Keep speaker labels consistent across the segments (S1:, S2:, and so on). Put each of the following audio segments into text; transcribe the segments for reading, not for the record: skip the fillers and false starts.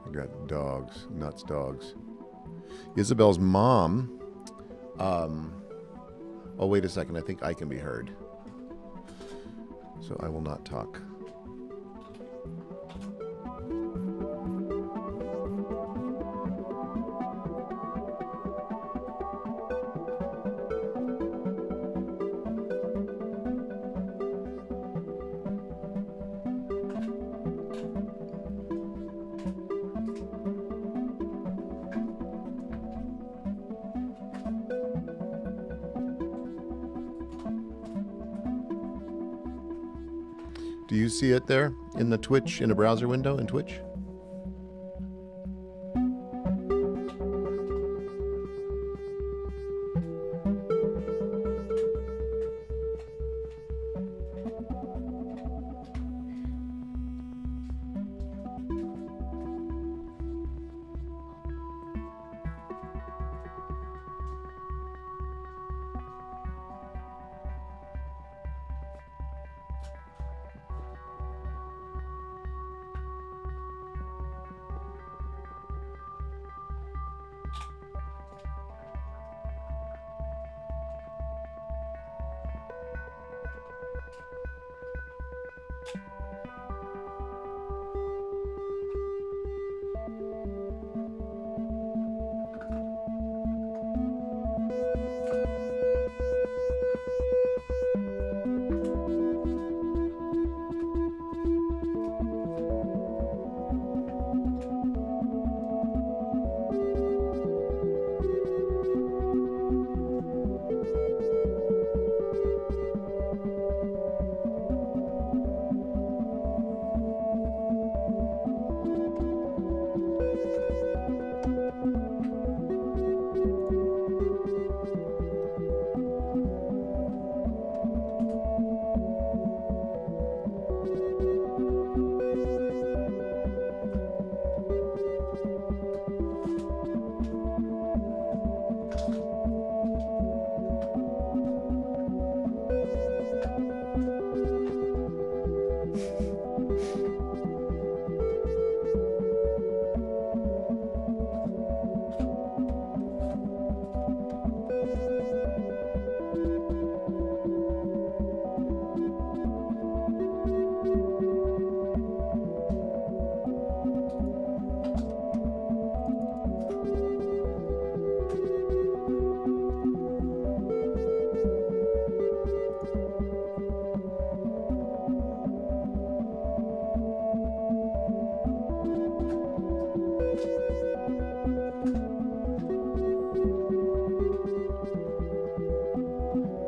S1: I got dogs, nuts dogs. Isabel's mom. Oh, wait a second. I think I can be heard. So I will not talk. Do you see it there in the Twitch, in a browser window in Twitch?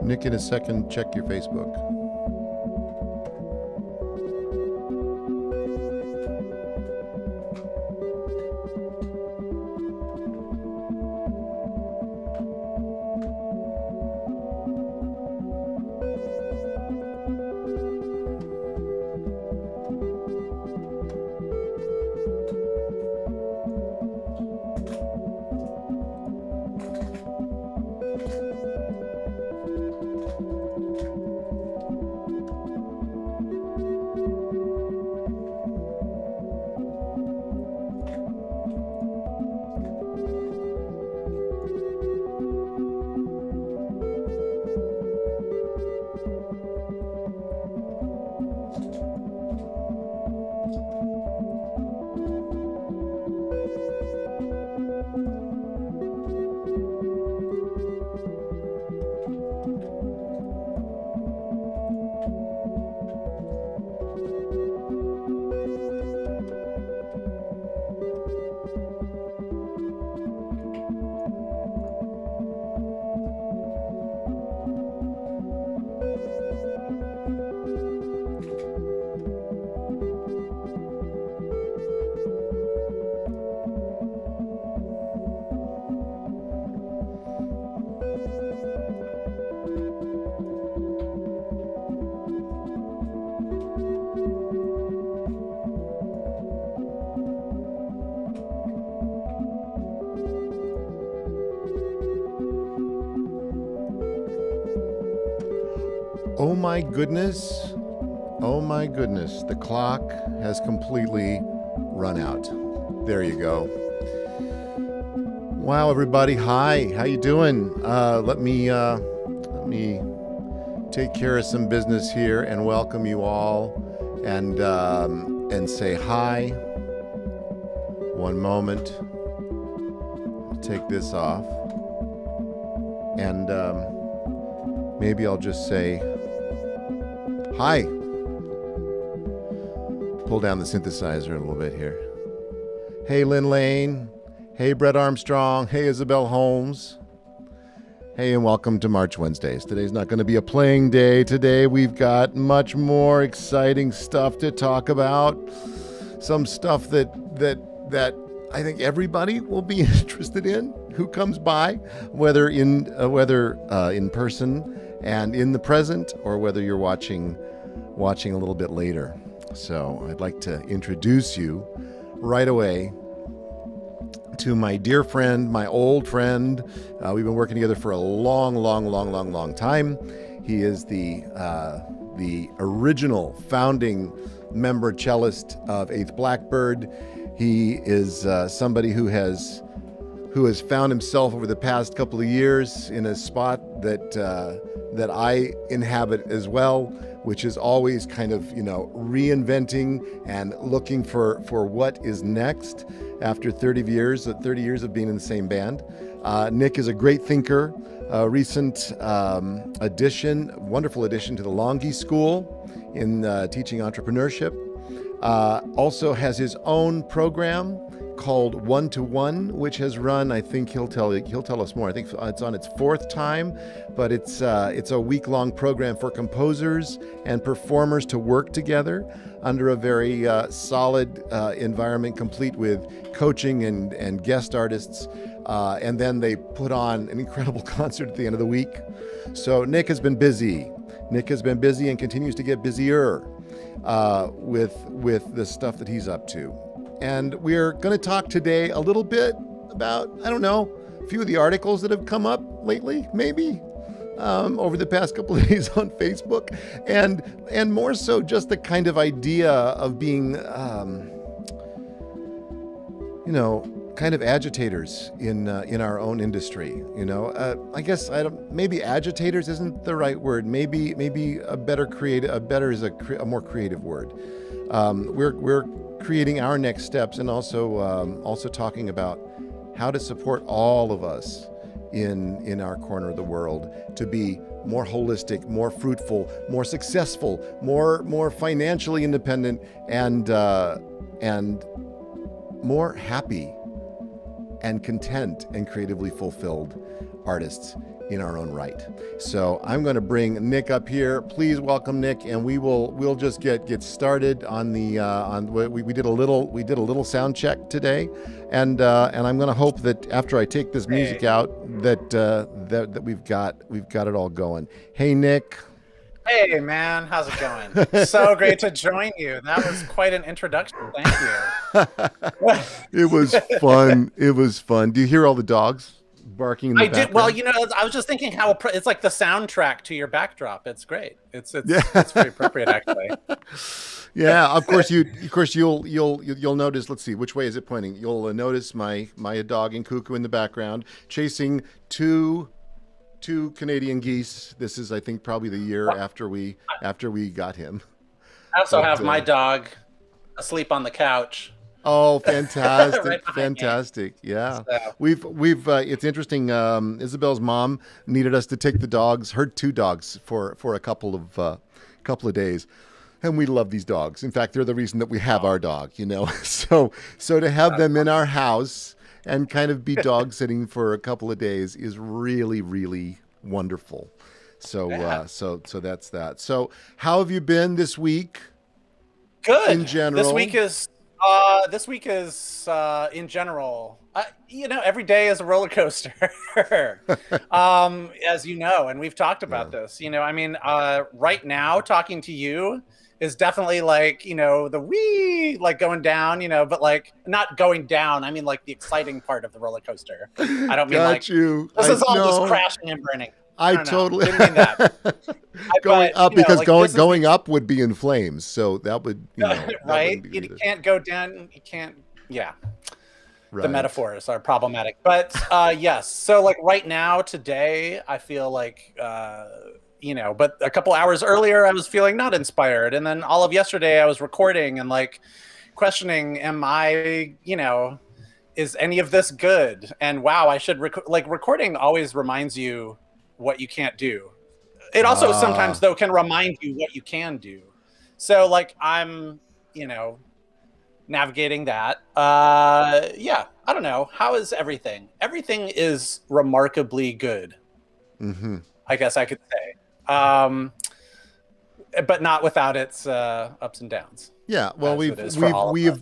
S1: Nick, in a second, check your Facebook. Oh my goodness, the clock has completely run out. There you go. Wow, everybody. Hi, how you doing? Let me take care of some business here and welcome you all and say hi. One moment. I'll take this off. And maybe I'll just say hi. Pull down the synthesizer a little bit here. Hey, Lynn Lane. Hey, Brett Armstrong. Hey, Isabel Holmes. Hey, and welcome to March Wednesdays. Today's not going to be a playing day. Today we've got much more exciting stuff to talk about. Some stuff that I think everybody will be interested in who comes by, whether in person and in the present, or whether you're watching a little bit later. So I'd like to introduce you right away to my dear friend, my old friend. We've been working together for a long time. He is the original founding member cellist of 8th Blackbird. He is somebody who has found himself over the past couple of years in a spot that I inhabit as well, which is always kind of, reinventing and looking for what is next after 30 years of being in the same band. Nick is a great thinker, a recent wonderful addition to the Longy School in teaching entrepreneurship. Also has his own program called 1-to-1, which has run, I think he'll tell us more. I think it's on its 4th time, but it's a week-long program for composers and performers to work together under a very solid environment, complete with coaching and guest artists. And then they put on an incredible concert at the end of the week. So Nick has been busy. And continues to get busier with the stuff that he's up to. And we're going to talk today a little bit about, a few of the articles that have come up lately, maybe, over the past couple of days on Facebook. And more so just the kind of idea of being, kind of agitators in our own industry. I guess maybe agitators isn't the right word. Maybe a more creative word. We're creating our next steps, and also talking about how to support all of us in our corner of the world to be more holistic, more fruitful, more successful, more financially independent, and more happy and content and creatively fulfilled artists in our own right. So I'm going to bring Nick up here. Please welcome Nick, and we'll just get started on the we did a little sound check today, and I'm going to hope that after I take this music out that we've got it all going. Hey, Nick.
S2: Hey, man, how's it going? So great to join you. That was quite an introduction. Thank you.
S1: It was fun. Do you hear all the dogs barking in the background?
S2: Well, I was just thinking how it's like the soundtrack to your backdrop. It's great. It's very appropriate, actually.
S1: Yeah, of course you'll notice. Let's see, which way is it pointing? You'll notice my dog and Cuckoo in the background chasing two Canadian geese. This is, I think, probably the year after we got him.
S2: I also have my dog asleep on the couch.
S1: Oh, fantastic.
S2: Right
S1: Fantastic. Yeah.
S2: So.
S1: We've it's interesting. Isabel's mom needed us to take her 2 dogs for a couple of days. And we love these dogs. In fact, they're the reason that we have our dog, So to have them in our house and kind of be dog sitting for a couple of days is really, really wonderful. So so that's that. So how have you been this week?
S2: Good.
S1: In general.
S2: This week is in general. Every day is a roller coaster. As you know, and we've talked about this. Right now talking to you is definitely like, the wee, like going down, but like not going down. I mean, like the exciting part of the roller coaster. I don't mean this is all just crashing and burning.
S1: I totally
S2: didn't mean that.
S1: Going up, because going up would be in flames. So that would,
S2: right? You can't go down. You can't Yeah.
S1: Right.
S2: The metaphors are problematic, but yes. So like right now, today, I feel like, but a couple hours earlier, I was feeling not inspired. And then all of yesterday I was recording and like questioning, am I, is any of this good? And wow, I should recording always reminds you what you can't do. It also sometimes
S1: Ah.
S2: though can remind you what you can do. So like I'm, navigating that. Yeah, I don't know. How is everything? Everything is remarkably good.
S1: Mm-hmm.
S2: I guess I could say. But not without its ups and downs.
S1: Yeah, well,
S2: As it is for all of us.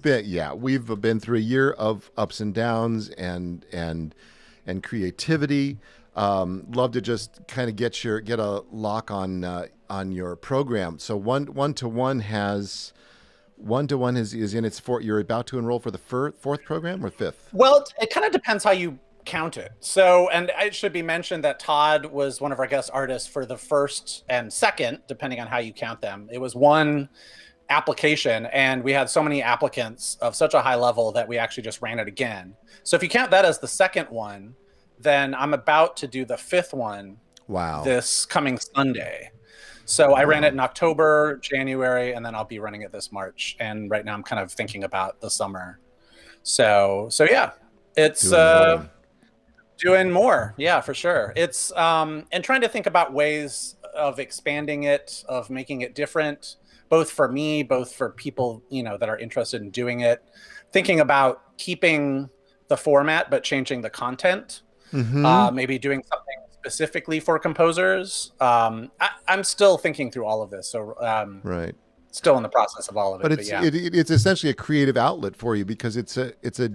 S1: we've been through a year of ups and downs and creativity. Love to just kind of get a lock on your program. So one to one is in its fourth. You're about to enroll for the fourth program or fifth?
S2: Well, it kind of depends how you count it. So, and it should be mentioned that Todd was one of our guest artists for the first and second, depending on how you count them. It was one application, and we had so many applicants of such a high level that we actually just ran it again. So if you count that as the second one, then I'm about to do the fifth one.
S1: Wow.
S2: This coming Sunday. So I ran it in October, January, and then I'll be running it this March. And right now I'm kind of thinking about the summer. So yeah, it's doing more. Yeah, for sure. It's and trying to think about ways of expanding it, of making it different, both for me, both for people, that are interested in doing it. Thinking about keeping the format, but changing the content.
S1: Mm-hmm.
S2: Maybe doing something specifically for composers. I'm still thinking through all of this. So
S1: right.
S2: Still in the process of all of it.
S1: But it's essentially a creative outlet for you because it's a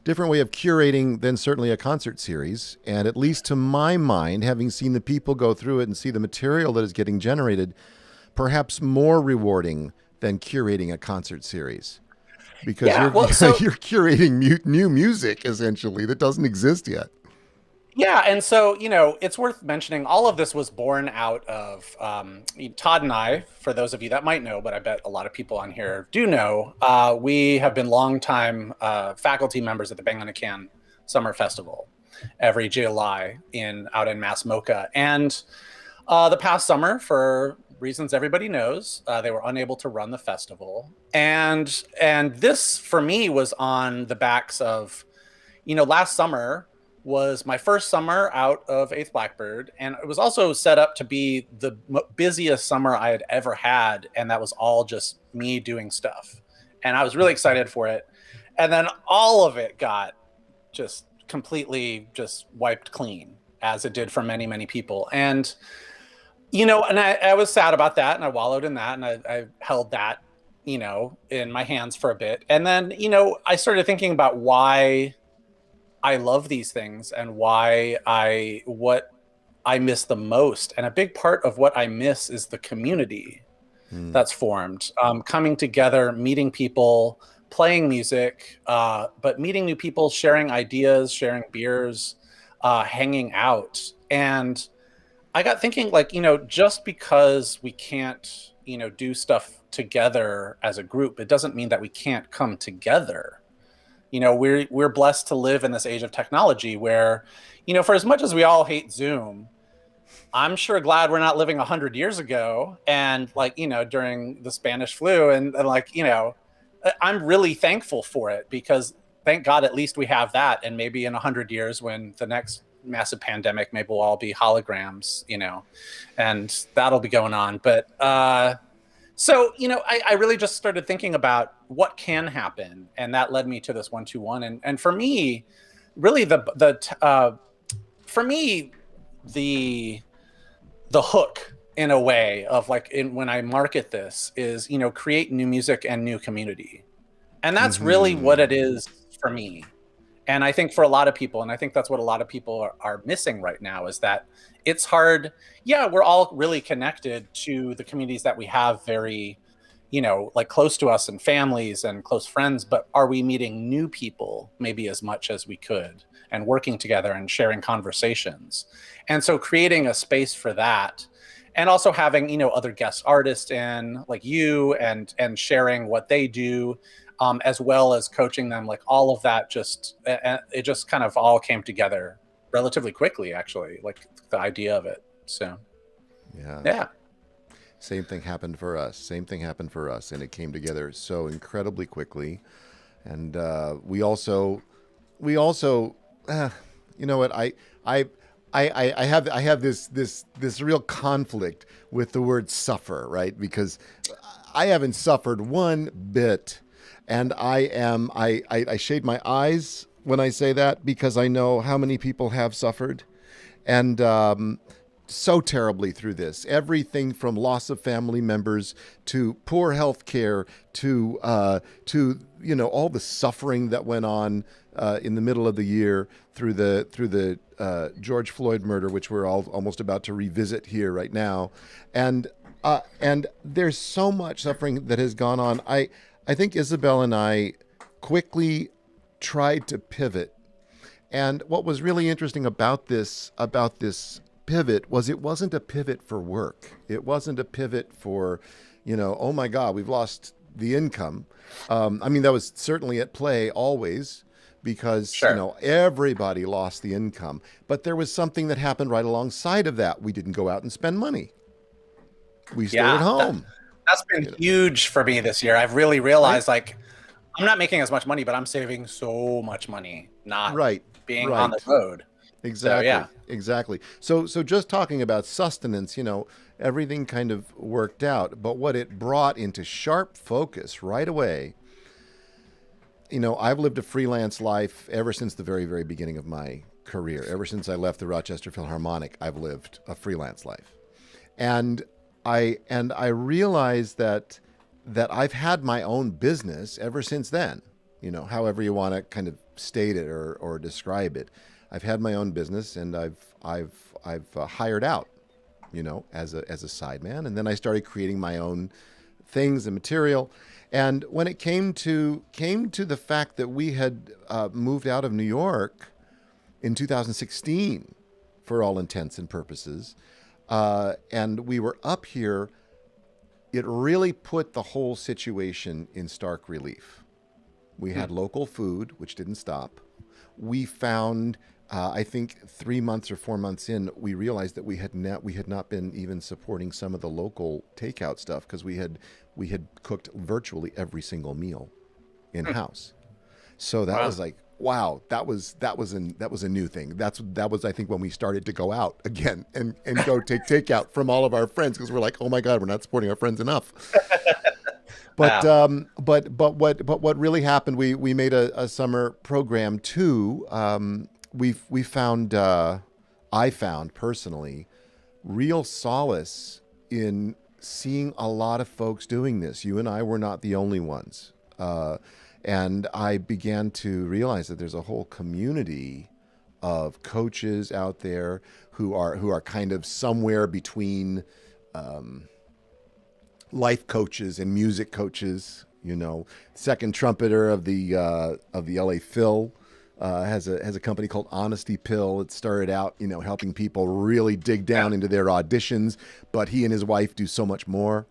S1: different way of curating than certainly a concert series. And at least to my mind, having seen the people go through it and see the material that is getting generated, perhaps more rewarding than curating a concert series. Because you're curating new music, essentially, that doesn't exist yet.
S2: Yeah, and so, it's worth mentioning all of this was born out of Todd and I, for those of you that might know, but I bet a lot of people on here do know, we have been longtime faculty members at the Bang on a Can Summer Festival every July out in Mass Mocha. And the past summer, for reasons everybody knows, they were unable to run the festival. And this, for me, was on the backs of, last summer was my first summer out of 8th Blackbird, and it was also set up to be the busiest summer I had ever had, and that was all just me doing stuff. And I was really excited for it. And then all of it got just completely just wiped clean, as it did for many, many people. And, and I was sad about that, and I wallowed in that, and I held that, in my hands for a bit. And then, I started thinking about why I love these things and what I miss the most. And a big part of what I miss is the community that's formed, coming together, meeting people, playing music, but meeting new people, sharing ideas, sharing beers, hanging out. And I got thinking, just because we can't, do stuff together as a group, it doesn't mean that we can't come together. We're blessed to live in this age of technology where, for as much as we all hate Zoom, I'm sure glad we're not living 100 years ago and during the Spanish flu and I'm really thankful for it because thank God at least we have that. And maybe in 100 years when the next massive pandemic, maybe we'll all be holograms, and that'll be going on. But so, I really just started thinking about what can happen. And that led me to this 1-2-1. And for me, really for me, the hook in a way of when I market this is, create new music and new community. And that's really what it is for me. And I think for a lot of people, and I think that's what a lot of people are missing right now, is that it's hard. Yeah, we're all really connected to the communities that we have very, close to us and families and close friends, but are we meeting new people maybe as much as we could and working together and sharing conversations? And so creating a space for that and also having, other guest artists in like you and sharing what they do. as well as coaching them. Like all of that, it just kind of all came together relatively quickly, actually. Like the idea of it. So, yeah.
S1: Same thing happened for us. And it came together so incredibly quickly. And we also, you know what? I have this real conflict with the word suffer, right? Because I haven't suffered one bit, and I shade my eyes when I say that because I know how many people have suffered, and so terribly through this. Everything from loss of family members to poor health care to all the suffering that went on in the middle of the year through the George Floyd murder, which we're all almost about to revisit here right now, and there's so much suffering that has gone on. I think Isabel and I quickly tried to pivot, and what was really interesting about this pivot was it wasn't a pivot for work. It wasn't a pivot for, oh my God, we've lost the income. I mean, that was certainly at play always because,
S2: Sure.
S1: everybody lost the income. But there was something that happened right alongside of that. We didn't go out and spend money. We stayed at home.
S2: That's been huge for me this year. I've really
S1: Right?
S2: realized like I'm not making as much money, but I'm saving so much money not
S1: Right.
S2: being on the
S1: Right.
S2: road. So
S1: Exactly.
S2: yeah.
S1: Exactly. So just talking about sustenance, everything kind of worked out. But what it brought into sharp focus right away, I've lived a freelance life ever since the very, very beginning of my career. Ever since I left the Rochester Philharmonic, I've lived a freelance life. And I realized that I've had my own business ever since then. However you want to kind of state it or describe it. I've had my own business, and I've hired out, as a sideman, and then I started creating my own things and material. And when it came to the fact that we had moved out of New York in 2016, for all intents and purposes, and we were up here, it really put the whole situation in stark relief. We had local food, which didn't stop. We found, I think 3 months or 4 months in, we realized that we had not been even supporting some of the local takeout stuff because we had cooked virtually every single meal in house. So that was like, wow, that was a new thing. That was I think when we started to go out again and go take takeout from all of our friends because we're like, oh my God, we're not supporting our friends enough. But what really happened? We made a summer program too. We found I found personally real solace in seeing a lot of folks doing this. You and I were not the only ones, and I began to realize that there's a whole community of coaches out there who are kind of somewhere between life coaches and music coaches. Second trumpeter of the LA Phil has a company called Honesty Pill. It started out, helping people really dig down into their auditions, but he and his wife do so much more.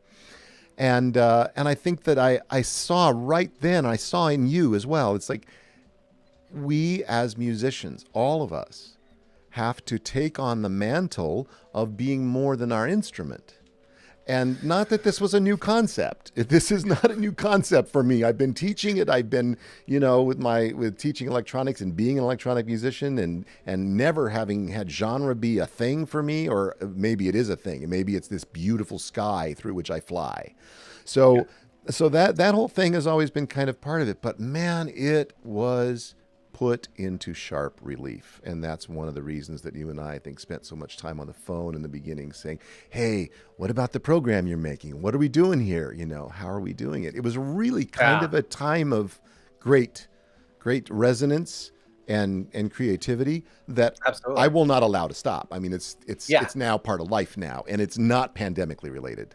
S1: And I think that I saw right then, I saw in you as well. It's like we as musicians, all of us, have to take on the mantle of being more than our instrument. And not that this was a new concept. This is not a new concept for me. I've been teaching it. I've been, with teaching electronics and being an electronic musician and never having had genre be a thing for me, or maybe it is a thing. And maybe it's this beautiful sky through which I fly. So that whole thing has always been kind of part of it. But man, it was put into sharp relief. And that's one of the reasons that you and I think, spent so much time on the phone in the beginning saying, hey, what about the program you're making? What are we doing here? How are we doing it? It was really kind of a time of great resonance and creativity that
S2: Absolutely.
S1: I will not allow to stop. I mean, it's now part of life now, and it's not pandemically related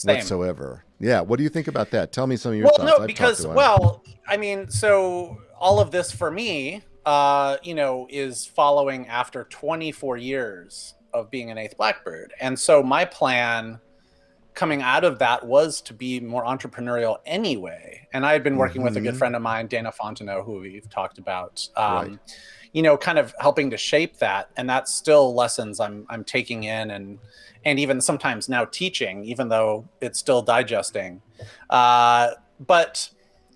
S1: whatsoever. Yeah. What do you think about that? Tell me some of your thoughts.
S2: No, because I mean, so all of this for me, is following after 24 years of being an eighth Blackbird, and so my plan coming out of that was to be more entrepreneurial anyway. And I had been working with a good friend of mine, Dana Fontenot, who we've talked about,
S1: Right.
S2: you know, kind of helping to shape that. And that's still lessons I'm taking in and even sometimes now teaching, even though it's still digesting. But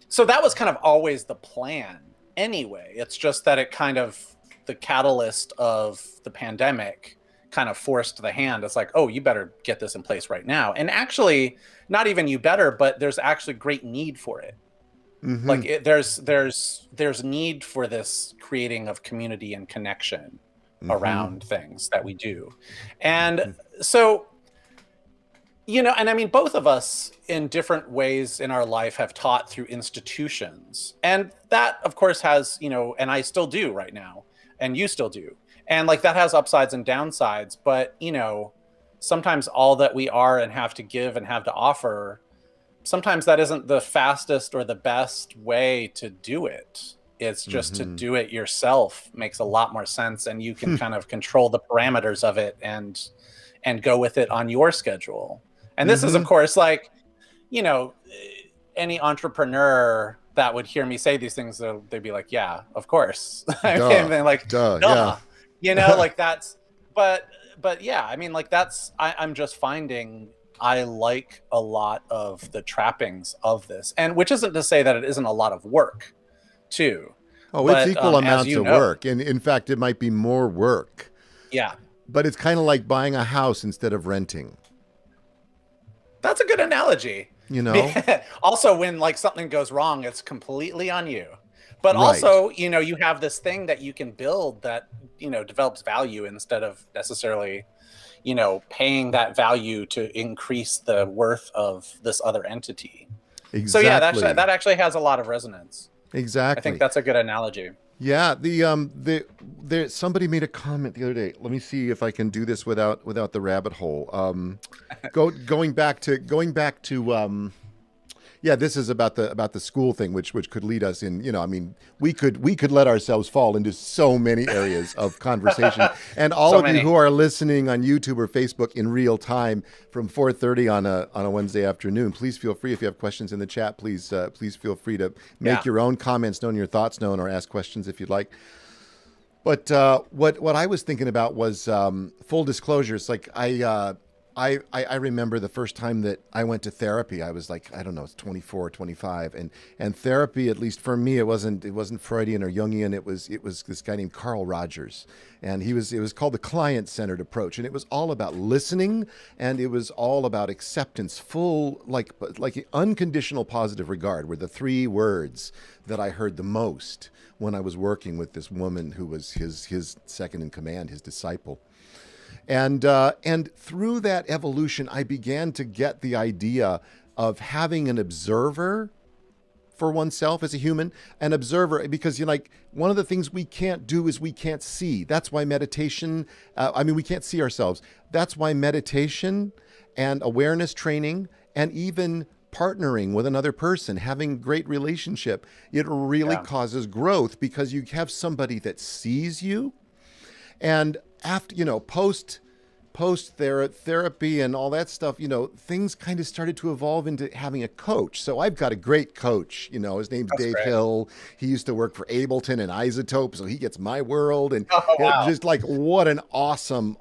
S2: so that was kind of always the plan anyway. It's just that it kind of, the catalyst of the pandemic kind of forced the hand. It's like, oh, you better get this in place right now. And actually, not even you better, but there's actually great need for it. Like there's need for this creating of community and connection around things that we do. And so, you know, and I mean, both of us in different ways in our life have taught through institutions. And that, of course, has, you know, and I still do right now, and you still do. And like that has upsides and downsides. But, you know, sometimes all that we are and have to give and have to offer, sometimes that isn't the fastest or the best way to do it. It's just to do it yourself makes a lot more sense. And you can kind of control the parameters of it and go with it on your schedule. And this is, of course, like, you know, any entrepreneur that would hear me say these things, they'd be like, yeah, of course. I mean, like, duh.
S1: Yeah.
S2: You know, like that's, but yeah, I mean, like that's, I'm just finding I like a lot of the trappings of this, and which isn't to say that it isn't a lot of work too.
S1: Oh,
S2: but,
S1: it's equal amounts of work. And in fact, it might be more work.
S2: Yeah.
S1: But it's kind of like buying a house instead of renting.
S2: That's a good analogy.
S1: You know,
S2: also when like something goes wrong, it's completely on you. But also, you know, you have this thing that you can build that, you know, develops value instead of necessarily, you know, paying that value to increase the worth of this other entity.
S1: Exactly.
S2: So yeah, that actually has a lot of resonance.
S1: Exactly.
S2: I think that's a good analogy.
S1: Yeah, somebody made a comment the other day. Let me see if I can do this without the rabbit hole. Going back to yeah, this is about the school thing, which could lead us in, you know, I mean, we could let ourselves fall into so many areas of conversation. And all of you who are listening on YouTube or Facebook in real time from 4:30 on a Wednesday afternoon, please feel free, if you have questions in the chat, please feel free to make your own comments known, your thoughts known, or ask questions if you'd like. But what I was thinking about was full disclosure. It's like I remember the first time that I went to therapy. I was like, I don't know, it's 24, 25. And therapy, at least for me, it wasn't Freudian or Jungian. It was this guy named Carl Rogers. And it was called the client-centered approach. And it was all about listening, and it was all about acceptance, full, like unconditional positive regard were the three words that I heard the most when I was working with this woman who was his second in command, his disciple. And through that evolution, I began to get the idea of having an observer for oneself as a human, an observer, because you know, like one of the things we can't do is we can't see. That's why meditation, we can't see ourselves. That's why meditation and awareness training and even partnering with another person, having great relationship, it really causes growth because you have somebody that sees you. And after, you know, post therapy and all that stuff, you know, things kind of started to evolve into having a coach. So I've got a great coach, you know, his name's Dave Hill. He used to work for Ableton and Isotope, so he gets my world. And just like, what an awesome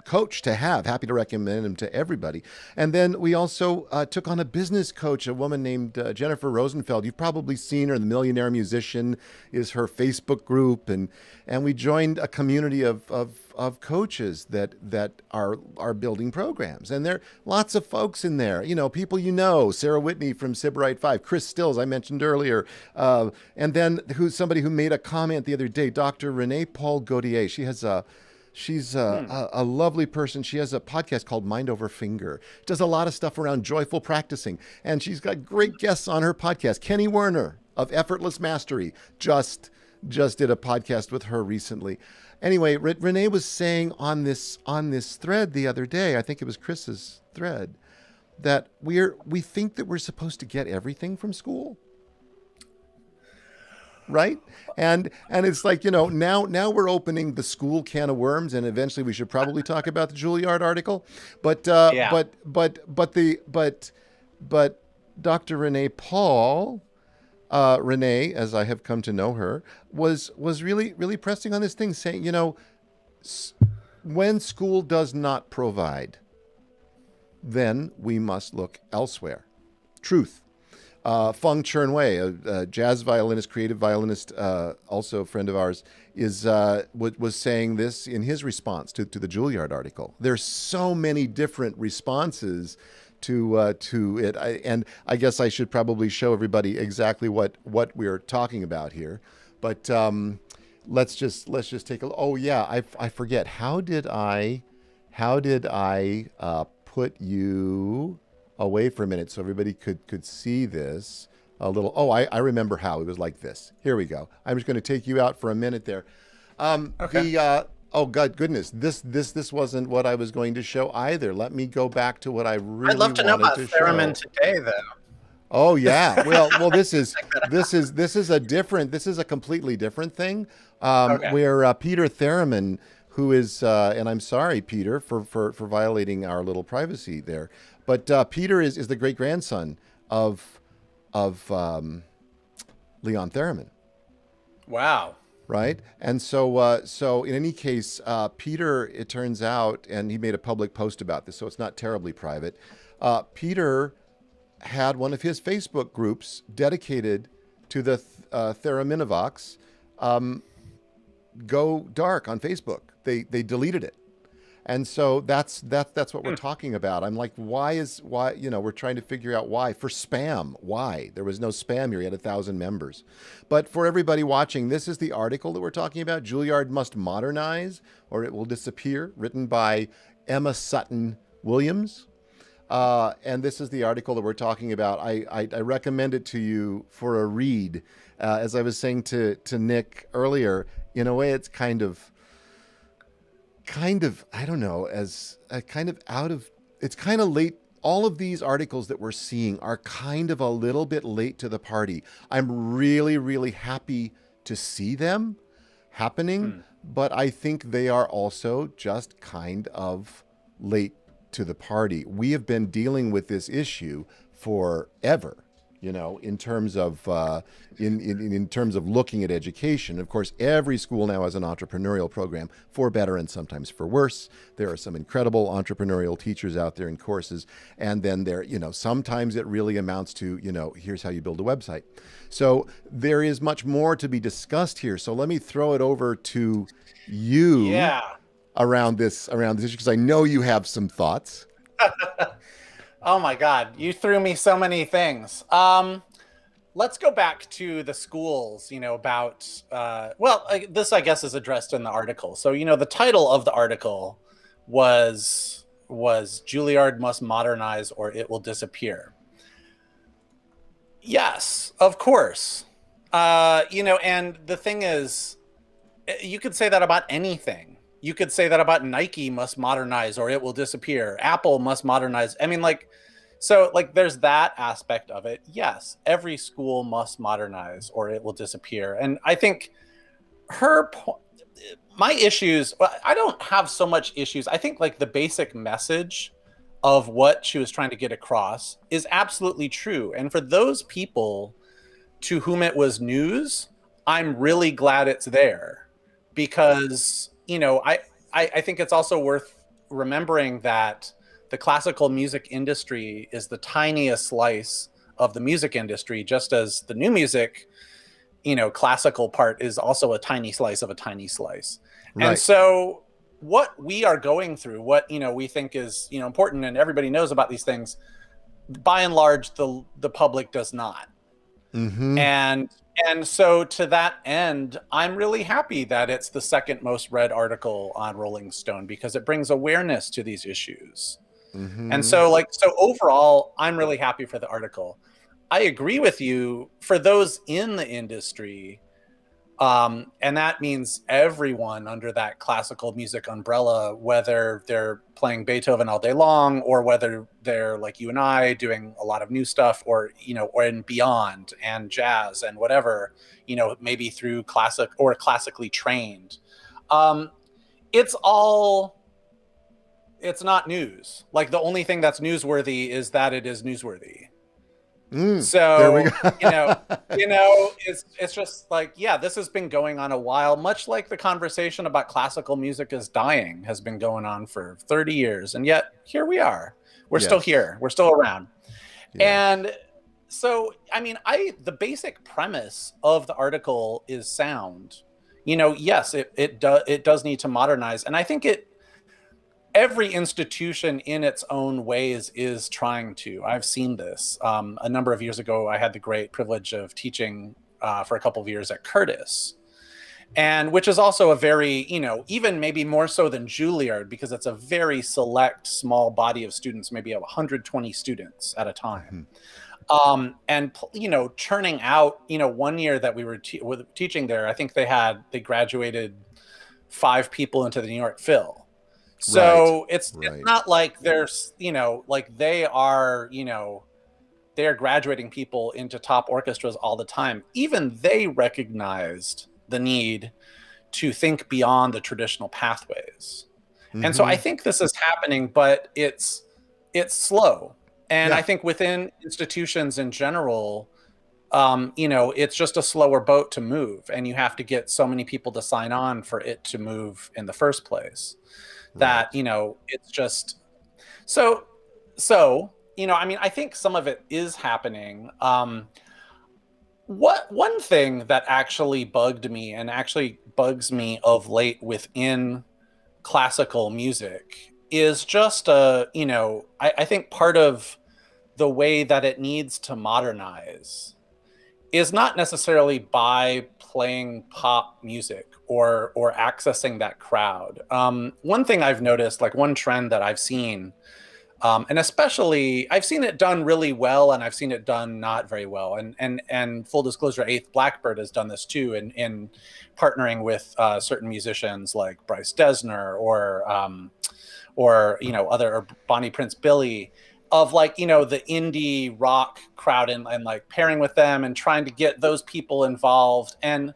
S1: coach to have. Happy to recommend him to everybody. And then we also took on a business coach, a woman named Jennifer Rosenfeld. You've probably seen her. The Millionaire Musician is her Facebook group. And we joined a community of coaches that are building programs. And there are lots of folks in there, you know, people you know, Sarah Whitney from Sybarite 5, Chris Stills, I mentioned earlier, and then somebody who made a comment the other day, Dr. Renee Paul Gaudier. She's a lovely person. She has a podcast called Mind Over Finger. Does a lot of stuff around joyful practicing. And she's got great guests on her podcast. Kenny Werner of Effortless Mastery just did a podcast with her recently. Anyway, Renee was saying on this thread the other day, I think it was Chris's thread, that we think that we're supposed to get everything from school. right? And it's like, now we're opening the school can of worms, and eventually we should probably talk about the Juilliard article. But
S2: Yeah.
S1: but Dr. Renee Paul, Renee, as I have come to know her, was really pressing on this thing, saying, when school does not provide, then we must look elsewhere. Truth. Feng Chern Wei, a jazz violinist, creative violinist, also a friend of ours, was saying this in his response to the Juilliard article. There's so many different responses to it, and I guess I should probably show everybody exactly what we're talking about here. But let's just take a. Oh yeah, I forget. How did I put you away for a minute so everybody could see this a little? Oh, I remember how. It was like this. Here we go. I'm just going to take you out for a minute there.
S2: Okay.
S1: Oh God, goodness, this wasn't what I was going to show either. Let me go back to what I really
S2: I'd love to know
S1: wanted
S2: about
S1: to show.
S2: theremin today, though.
S1: Oh yeah. Well, this is a completely different thing.
S2: Okay.
S1: Where Peter Theremin, who is, and I'm sorry, Peter, for violating our little privacy there, but Peter is the great grandson of Leon Theremin.
S2: Wow.
S1: Right. And so in any case, Peter, it turns out, and he made a public post about this, so it's not terribly private. Peter had one of his Facebook groups dedicated to the Thereminavox go dark on Facebook. They deleted it. And so that's what we're talking about. I'm like, why, we're trying to figure out why. For spam, why? There was no spam here. He had 1,000 members. But for everybody watching, this is the article that we're talking about. Juilliard must modernize or it will disappear, written by Emma Sutton Williams. And this is the article that we're talking about. I recommend it to you for a read. As I was saying to Nick earlier, in a way, it's kind of I don't know, as a kind of it's kind of late. All of these articles that we're seeing are kind of a little bit late to the party. I'm really, really happy to see them happening, but I think they are also just kind of late to the party. We have been dealing with this issue forever, in terms of in terms of looking at education. Of course, every school now has an entrepreneurial program, for better and sometimes for worse. There are some incredible entrepreneurial teachers out there in courses, and then there, sometimes it really amounts to, here's how you build a website. So there is much more to be discussed here. So let me throw it over to you.
S2: Yeah.
S1: Around this issue, because I know you have some thoughts.
S2: Oh my God, you threw me so many things. Let's go back to the schools, about, this I guess is addressed in the article. So, the title of the article was Juilliard must modernize or it will disappear. Yes, of course. And the thing is, you could say that about anything. You could say that about Nike must modernize or it will disappear. Apple must modernize. I mean, there's that aspect of it. Yes, every school must modernize or it will disappear. And I think my issues, I don't have so much issues. I think the basic message of what she was trying to get across is absolutely true. And for those people to whom it was news, I'm really glad it's there, because I think it's also worth remembering that the classical music industry is the tiniest slice of the music industry, just as the new music, classical part is also a tiny slice of a tiny slice. Right. And so what we are going through, what, we think is, important, and everybody knows about these things, by and large, the public does not. Mm-hmm. And so to that end, I'm really happy that it's the second most read article on Rolling Stone, because it brings awareness to these issues. Mm-hmm. And so overall, I'm really happy for the article. I agree with you. For those in the industry, And that means everyone under that classical music umbrella, whether they're playing Beethoven all day long, or whether they're like you and I doing a lot of new stuff, or, or in beyond and jazz and whatever, maybe through classic or classically trained. Um, it's not news. Like, the only thing that's newsworthy is that it is newsworthy.
S1: There we
S2: So,
S1: go.
S2: it's just like, yeah, this has been going on a while, much like the conversation about classical music is dying has been going on for 30 years. And yet here we are. We're still here. We're still around.
S1: Yes.
S2: And so, I mean, the basic premise of the article is sound. Yes, it does need to modernize. And I think every institution in its own ways is trying to. I've seen this. A number of years ago, I had the great privilege of teaching for a couple of years at Curtis, and which is also a very, even maybe more so than Juilliard, because it's a very select, small body of students, maybe 120 students at a time. And churning out, 1 year that we were teaching there, I think they graduated 5 people into the New York Phil. So it's not like there's, like they are graduating people into top orchestras all the time. Even they recognized the need to think beyond the traditional pathways. And so I think this is happening, but it's slow. And I think within institutions in general, it's just a slower boat to move, and you have to get so many people to sign on for it to move in the first place. That, it's just so, I mean, I think some of it is happening. One thing that actually bugged me and actually bugs me of late within classical music is just, I think part of the way that it needs to modernize is not necessarily by playing pop music or accessing that crowd. One thing I've noticed, like one trend that I've seen, and especially I've seen it done really well, and I've seen it done not very well. And full disclosure, Eighth Blackbird has done this too, in partnering with certain musicians like Bryce Dessner or other, or Bonnie Prince Billy, of like, the indie rock crowd, and like pairing with them and trying to get those people involved. And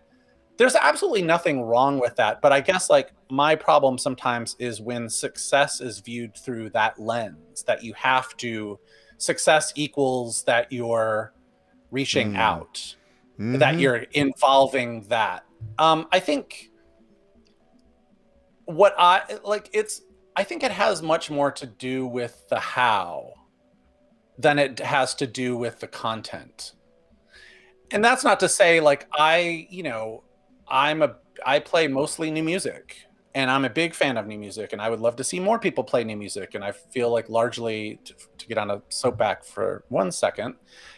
S2: there's absolutely nothing wrong with that. But I guess like my problem sometimes is when success is viewed through that lens, that success equals that you're reaching out, that you're involving that. I think I think it has much more to do with the how than it has to do with the content. And that's not to say like I play mostly new music, and I'm a big fan of new music, and I would love to see more people play new music. And I feel like largely, to get on a soapbox for 1 second,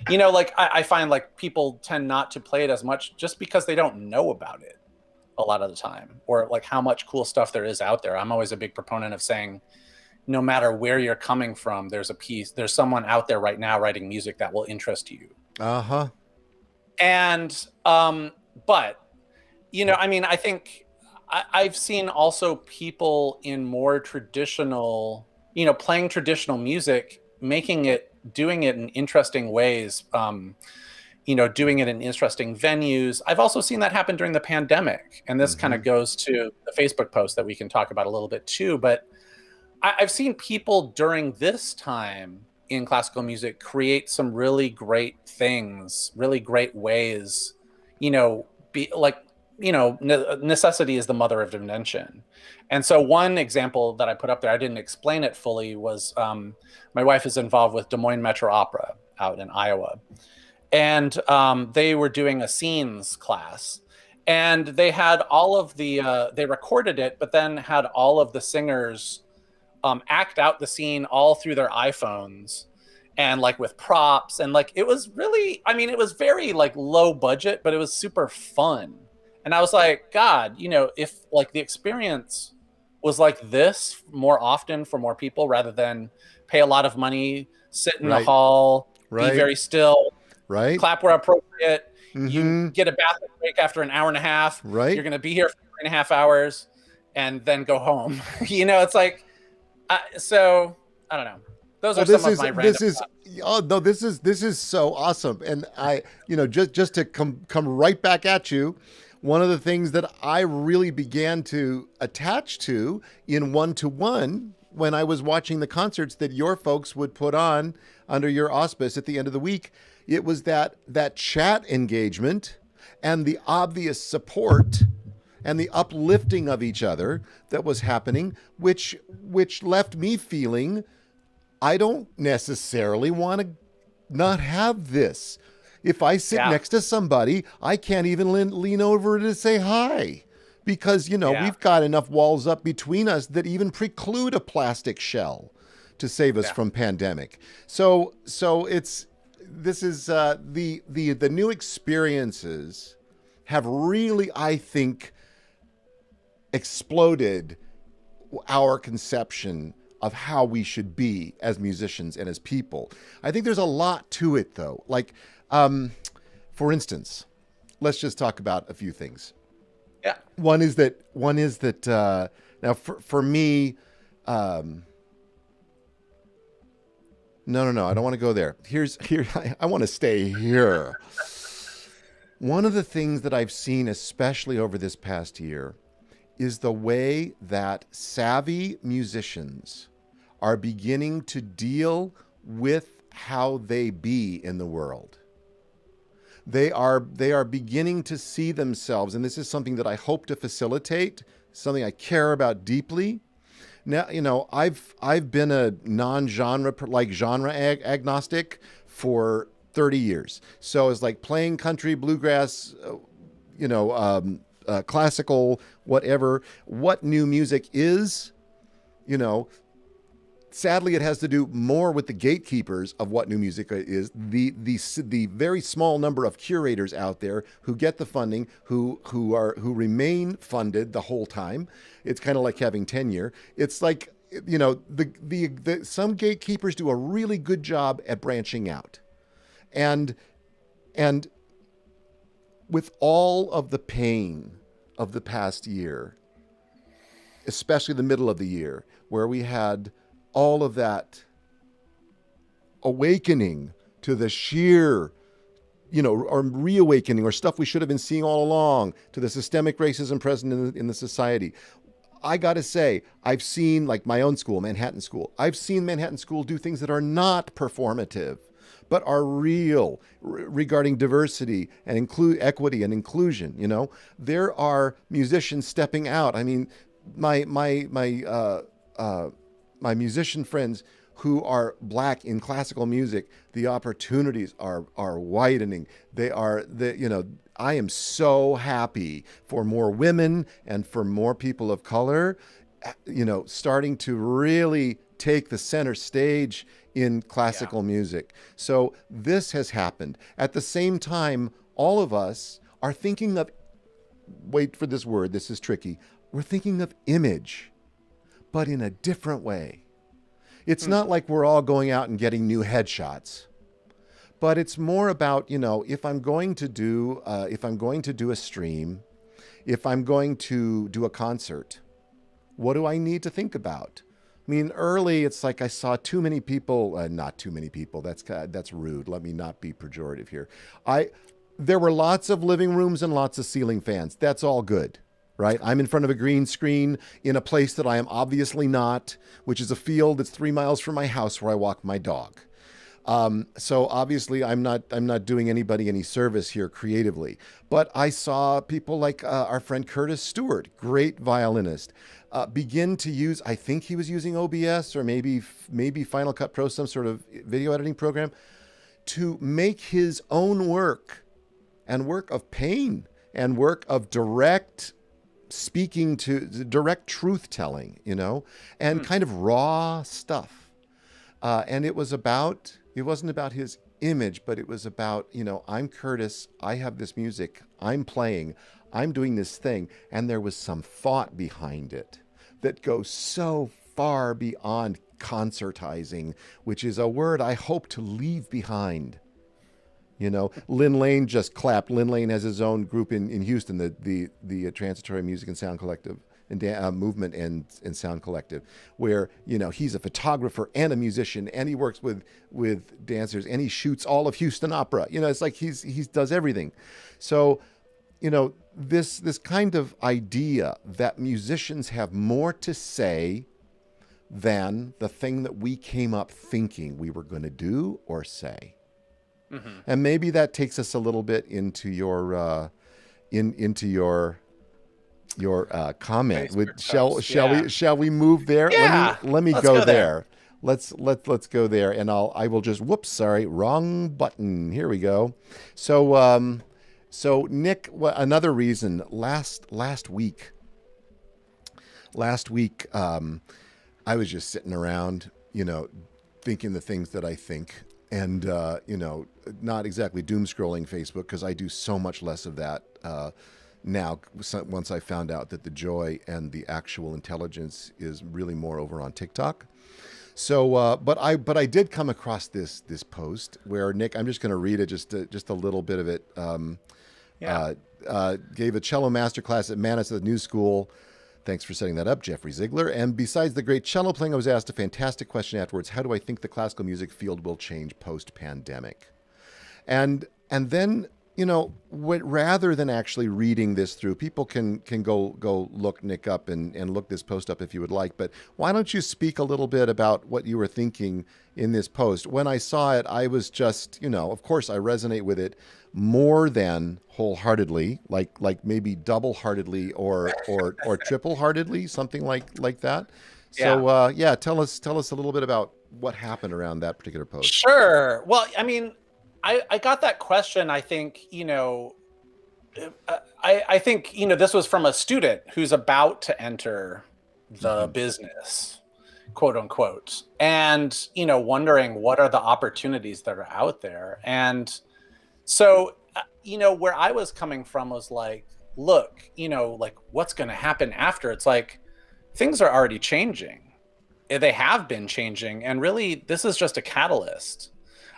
S2: like I find like people tend not to play it as much just because they don't know about it a lot of the time, or like how much cool stuff there is out there. I'm always a big proponent of saying, no matter where you're coming from, there's someone out there right now writing music that will interest you. And but I mean, I think I've seen also people in more traditional, playing traditional music, doing it in interesting ways, doing it in interesting venues. I've also seen that happen during the pandemic. And this kind of goes to the Facebook post that we can talk about a little bit too. But I've seen people during this time in classical music create some really great things, really great ways, necessity is the mother of invention. And so one example that I put up there, I didn't explain it fully, was my wife is involved with Des Moines Metro Opera out in Iowa. And they were doing a scenes class. And they had all of they recorded it, but then had all of the singers act out the scene all through their iPhones, and like with props, and like it was really, I mean, it was very like low budget, but it was super fun. And I was like, God, if like the experience was like this more often for more people, rather than pay a lot of money, sit in the hall, be very still,
S1: right?
S2: clap where appropriate. You
S1: Mm-hmm.
S2: get a bathroom break after an hour and a half.
S1: Right.
S2: You're going to be here for 3.5 hours and then go home. It's like, so I don't know. Those
S1: Well,
S2: are some of my random thoughts.
S1: oh no, this is so awesome. And just to come right back at you, one of the things that I really began to attach to in one-to-one when I was watching the concerts that your folks would put on under your auspice at the end of the week, it was that chat engagement and the obvious support and the uplifting of each other that was happening, which left me feeling I don't necessarily want to not have this. If I sit next to somebody, I can't even lean over to say hi because, we've got enough walls up between us that even preclude a plastic shell to save us from pandemic. So this is the new experiences have really, I think, exploded our conception of how we should be as musicians and as people. I think there's a lot to it, though. Like, for instance, let's just talk about a few things.
S2: Yeah.
S1: One is that now for me, no, I don't want to go there. I want to stay here. One of the things that I've seen, especially over this past year, is the way that savvy musicians are beginning to deal with how they be in the world. They are beginning to see themselves, and this is something that I hope to facilitate, something I care about deeply. Now, I've been a non-genre, genre agnostic for 30 years. So it's like playing country, bluegrass, classical, whatever. What new music is, sadly, it has to do more with the gatekeepers of what new music is. The very small number of curators out there who get the funding, who remain funded the whole time. It's kind of like having tenure. It's like some gatekeepers do a really good job at branching out, and with all of the pain of the past year, especially the middle of the year, where we had all of that awakening to the sheer, or reawakening or stuff we should have been seeing all along, to the systemic racism present in the society. I got to say, I've seen, like my own school, Manhattan School, I've seen Manhattan School do things that are not performative, but are real regarding diversity and equity and inclusion. There are musicians stepping out. I mean, my musician friends who are Black in classical music, the opportunities are widening. I am so happy for more women and for more people of color, starting to really take the center stage in classical music. So this has happened. At the same time, all of us are thinking of, wait for this word, this is tricky. We're thinking of image, but in a different way. It's not like we're all going out and getting new headshots, but it's more about, if I'm going to do a stream, if I'm going to do a concert, what do I need to think about? I mean, early, it's like I saw too many people, not too many people. That's rude. Let me not be pejorative here. There were lots of living rooms and lots of ceiling fans. That's all good. Right? I'm in front of a green screen in a place that I am obviously not, which is a field that's 3 miles from my house where I walk my dog. So obviously I'm not doing anybody any service here creatively, but I saw people like our friend Curtis Stewart, great violinist, begin to use, I think he was using OBS or maybe Final Cut Pro, some sort of video editing program, to make his own work and work of pain and work of direct speaking to direct truth telling, and kind of raw stuff. And it wasn't about his image, but it was about, I'm Curtis, I have this music, I'm playing, I'm doing this thing. And there was some thought behind it that goes so far beyond concertizing, which is a word I hope to leave behind. Lynn Lane just clapped. Lynn Lane has his own group in Houston, the Transitory Music and Sound Collective and movement and sound collective, where he's a photographer and a musician, and he works with dancers, and he shoots all of Houston opera. It's like he does everything. So this kind of idea that musicians have more to say than the thing that we came up thinking we were going to do or say. Mm-hmm. And maybe that takes us a little bit into your comment. Shall we move there?
S2: Yeah,
S1: let me go there. Let's go there, and I will just sorry, wrong button. Here we go. So Nick, another reason last week, I was just sitting around, thinking the things that I think, and not exactly doom scrolling Facebook, because I do so much less of that now, once I found out that the joy and the actual intelligence is really more over on TikTok. So, but I did come across this post where Nick, I'm just going to read it, just a little bit of it. Gave a cello masterclass at Manus at the New School. Thanks for setting that up, Jeffrey Ziegler. And besides the great cello playing, I was asked a fantastic question afterwards. How do I think the classical music field will change post-pandemic? And then, rather than actually reading this through, people can go look Nick up and look this post up if you would like. But why don't you speak a little bit about what you were thinking in this post? When I saw it, I was just, of course I resonate with it more than wholeheartedly, like maybe double-heartedly or triple-heartedly, something like that. So tell us a little bit about what happened around that particular post.
S2: Sure. Well, I mean, I got that question. I think I think this was from a student who's about to enter the business, quote unquote, and wondering what are the opportunities that are out there. And so where I was coming from was like, look, like what's going to happen after? It's like things are already changing. They have been changing, and really this is just a catalyst.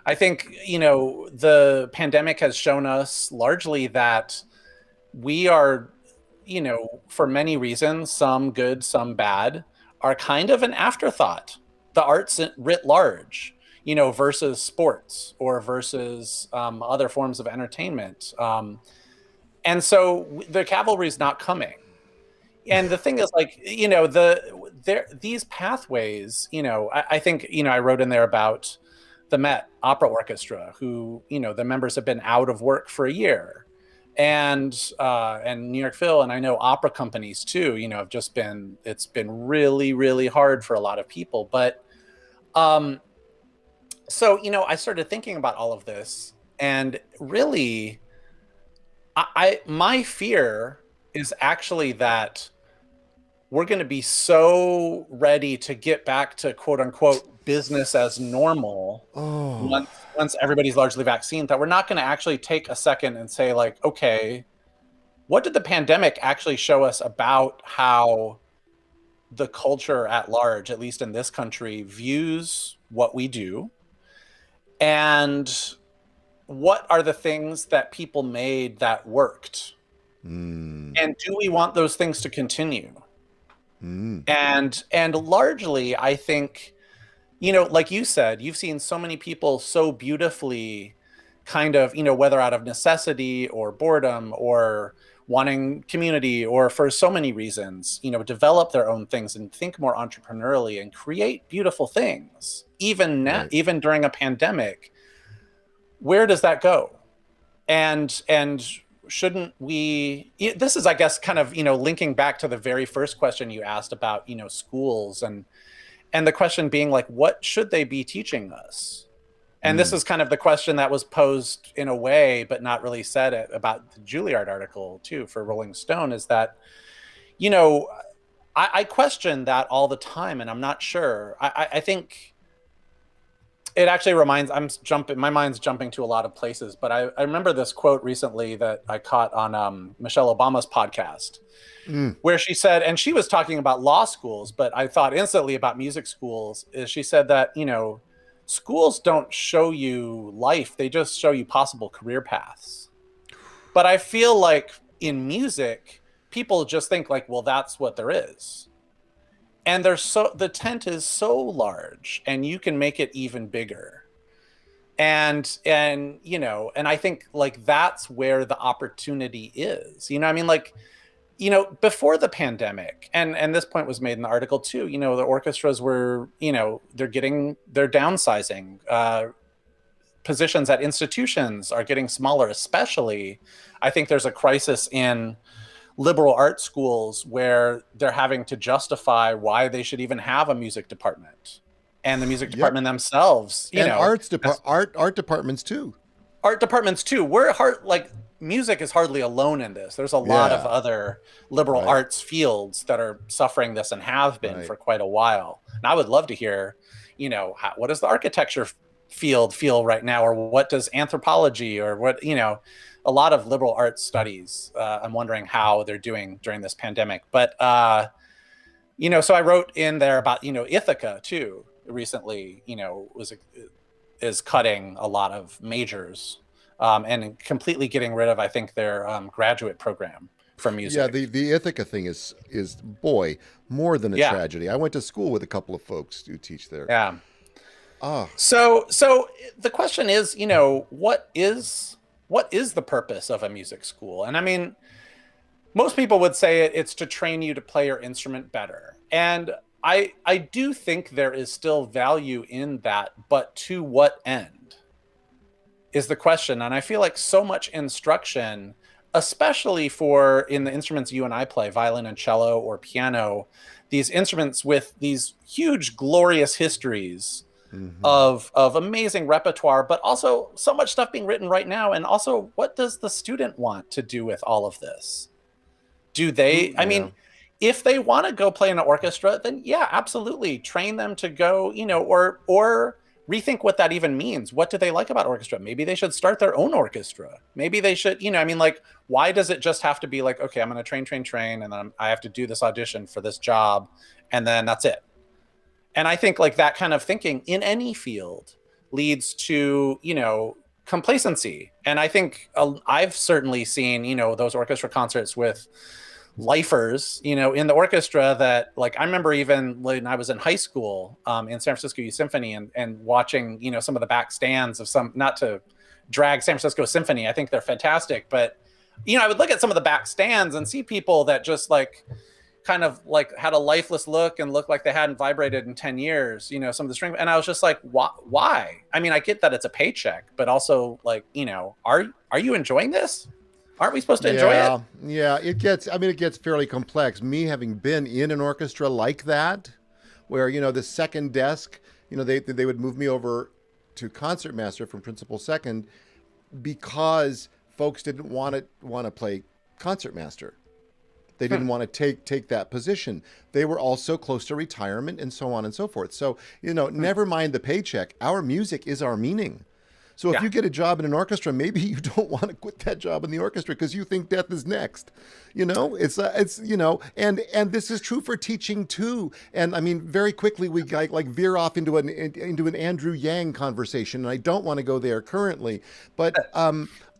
S2: I think the pandemic has shown us largely that we are, for many reasons, some good, some bad, are kind of an afterthought. The arts writ large, versus sports or versus other forms of entertainment. And so the cavalry is not coming. And the thing is, like, these pathways, I think, I wrote in there about the Met Opera Orchestra, who, the members have been out of work for a year, and New York Phil, and I know opera companies too, have just been, it's been really, really hard for a lot of people. But so, I started thinking about all of this, and really, my fear is actually that we're going to be so ready to get back to quote unquote business as normal once everybody's largely vaccinated, that we're not going to actually take a second and say, like, okay, what did the pandemic actually show us about how the culture at large, at least in this country, views what we do? And what are the things that people made that worked? And do we want those things to continue? And largely, I think, like you said, you've seen so many people so beautifully kind of, whether out of necessity or boredom or wanting community or for so many reasons, develop their own things and think more entrepreneurially and create beautiful things, even even during a pandemic. Where does that go? And shouldn't we, this is, I guess, kind of, linking back to the very first question you asked about, schools and the question being like, what should they be teaching us? And this is kind of the question that was posed in a way, but not really said about the Juilliard article too, for Rolling Stone, is that, I question that all the time, and I'm not sure. I think it actually reminds, my mind's jumping to a lot of places, but I remember this quote recently that I caught on Michelle Obama's podcast, where she said, and she was talking about law schools, but I thought instantly about music schools, is she said that, schools don't show you life, they just show you possible career paths. But I feel like in music, people just think like, well, that's what there is. And the tent is so large and you can make it even bigger. And and I think like that's where the opportunity is. I mean, like, before the pandemic, and this point was made in the article too, the orchestras were, they're downsizing. Positions at institutions are getting smaller, especially. I think there's a crisis in liberal arts schools where they're having to justify why they should even have a music department. And the music department themselves,
S1: art departments too.
S2: Art departments too. Music is hardly alone in this. There's a lot of other liberal arts fields that are suffering this and have been for quite a while. And I would love to hear, what does the architecture field feel right now, or what does anthropology, or what, a lot of liberal arts studies. I'm wondering how they're doing during this pandemic. But, so I wrote in there about, Ithaca too, recently, is cutting a lot of majors and completely getting rid of, I think, their graduate program for music.
S1: Yeah, the Ithaca thing is boy, more than a tragedy. I went to school with a couple of folks who teach there.
S2: Yeah. So the question is, what is the purpose of a music school? And I mean, most people would say it's to train you to play your instrument better. And I do think there is still value in that, but to what end is the question. And I feel like so much instruction, especially in the instruments you and I play, violin and cello or piano, these instruments with these huge, glorious histories of amazing repertoire, but also so much stuff being written right now. And also, what does the student want to do with all of this? Do they, I mean, if they want to go play in an orchestra, then yeah, absolutely. Train them to go, or rethink what that even means. What do they like about orchestra? Maybe they should start their own orchestra. Maybe they should, why does it just have to be like, okay, I'm going to train, and then I have to do this audition for this job, and then that's it. And I think like that kind of thinking in any field leads to, complacency. And I think I've certainly seen, those orchestra concerts with lifers, in the orchestra that, like, I remember even when I was in high school in San Francisco Youth Symphony and watching, some of the back stands of some, not to drag San Francisco Symphony, I think they're fantastic, but, I would look at some of the back stands and see people that just like kind of like had a lifeless look and looked like they hadn't vibrated in 10 years, some of the string. And I was just like, why? I mean, I get that it's a paycheck, but also like, are you enjoying this? Aren't we supposed to enjoy it?
S1: Yeah, it gets fairly complex. Me having been in an orchestra like that, where, the second desk, they would move me over to concertmaster from principal second because folks didn't want to play concertmaster. They didn't want to take that position. They were also close to retirement and so on and so forth. So, never mind the paycheck. Our music is our meaning. So if you get a job in an orchestra, maybe you don't want to quit that job in the orchestra because you think death is next. It's and this is true for teaching too. And I mean, very quickly we like veer off into an Andrew Yang conversation, and I don't want to go there currently. But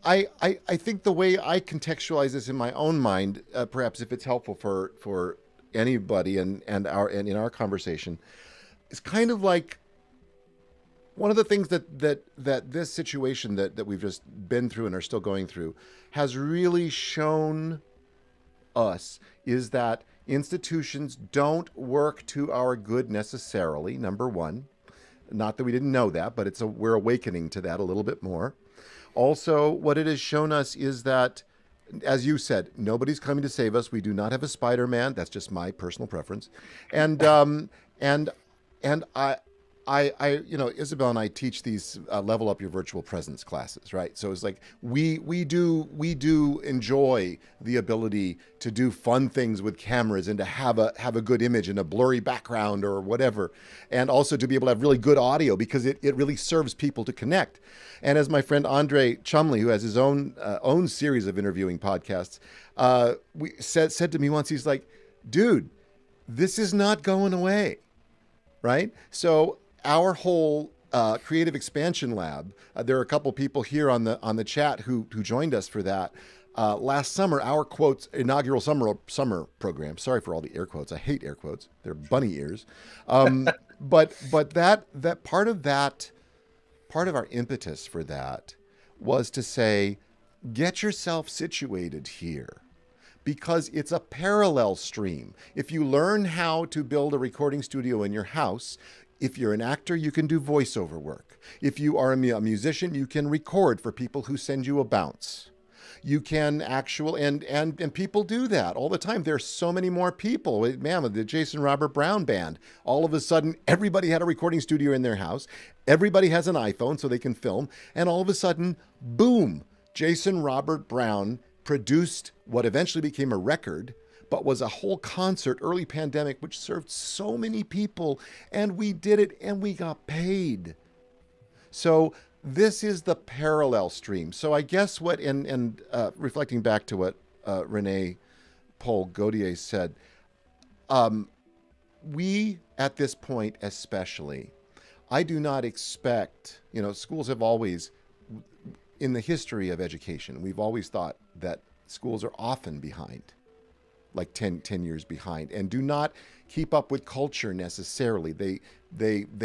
S1: I think the way I contextualize this in my own mind, perhaps if it's helpful for anybody and in our conversation, is kind of like one of the things that this situation that we've just been through and are still going through has really shown us is that institutions don't work to our good necessarily, number one. Not that we didn't know that, but we're awakening to that a little bit more. Also, what it has shown us is that, as you said, nobody's coming to save us. We do not have a Spider-Man. That's just my personal preference. And I Isabel and I teach these level up your virtual presence classes, right? So it's like we do enjoy the ability to do fun things with cameras and to have a good image and a blurry background or whatever, and also to be able to have really good audio because it really serves people to connect. And as my friend Andre Chumley, who has his own series of interviewing podcasts, said to me once, he's like, "Dude, this is not going away." Right? So our whole Creative Expansion Lab. There are a couple people here on the chat who joined us for that. Last summer, our quotes inaugural summer program. Sorry for all the air quotes. I hate air quotes. They're bunny ears. But that part of our impetus for that was to say, get yourself situated here, because it's a parallel stream. If you learn how to build a recording studio in your house, if you're an actor, you can do voiceover work. If you are a musician, you can record for people who send you a bounce. You can and people do that all the time. There's so many more people. Man, the Jason Robert Brown band, all of a sudden, everybody had a recording studio in their house. Everybody has an iPhone so they can film. And all of a sudden, boom, Jason Robert Brown produced what eventually became a record, but was a whole concert, early pandemic, which served so many people. And we did it and we got paid. So this is the parallel stream. So I guess what, and reflecting back to what Renee Paul Gaudier said, we at this point especially, I do not expect, schools have always, in the history of education, we've always thought that schools are often behind, like 10 years behind, and do not keep up with culture necessarily. They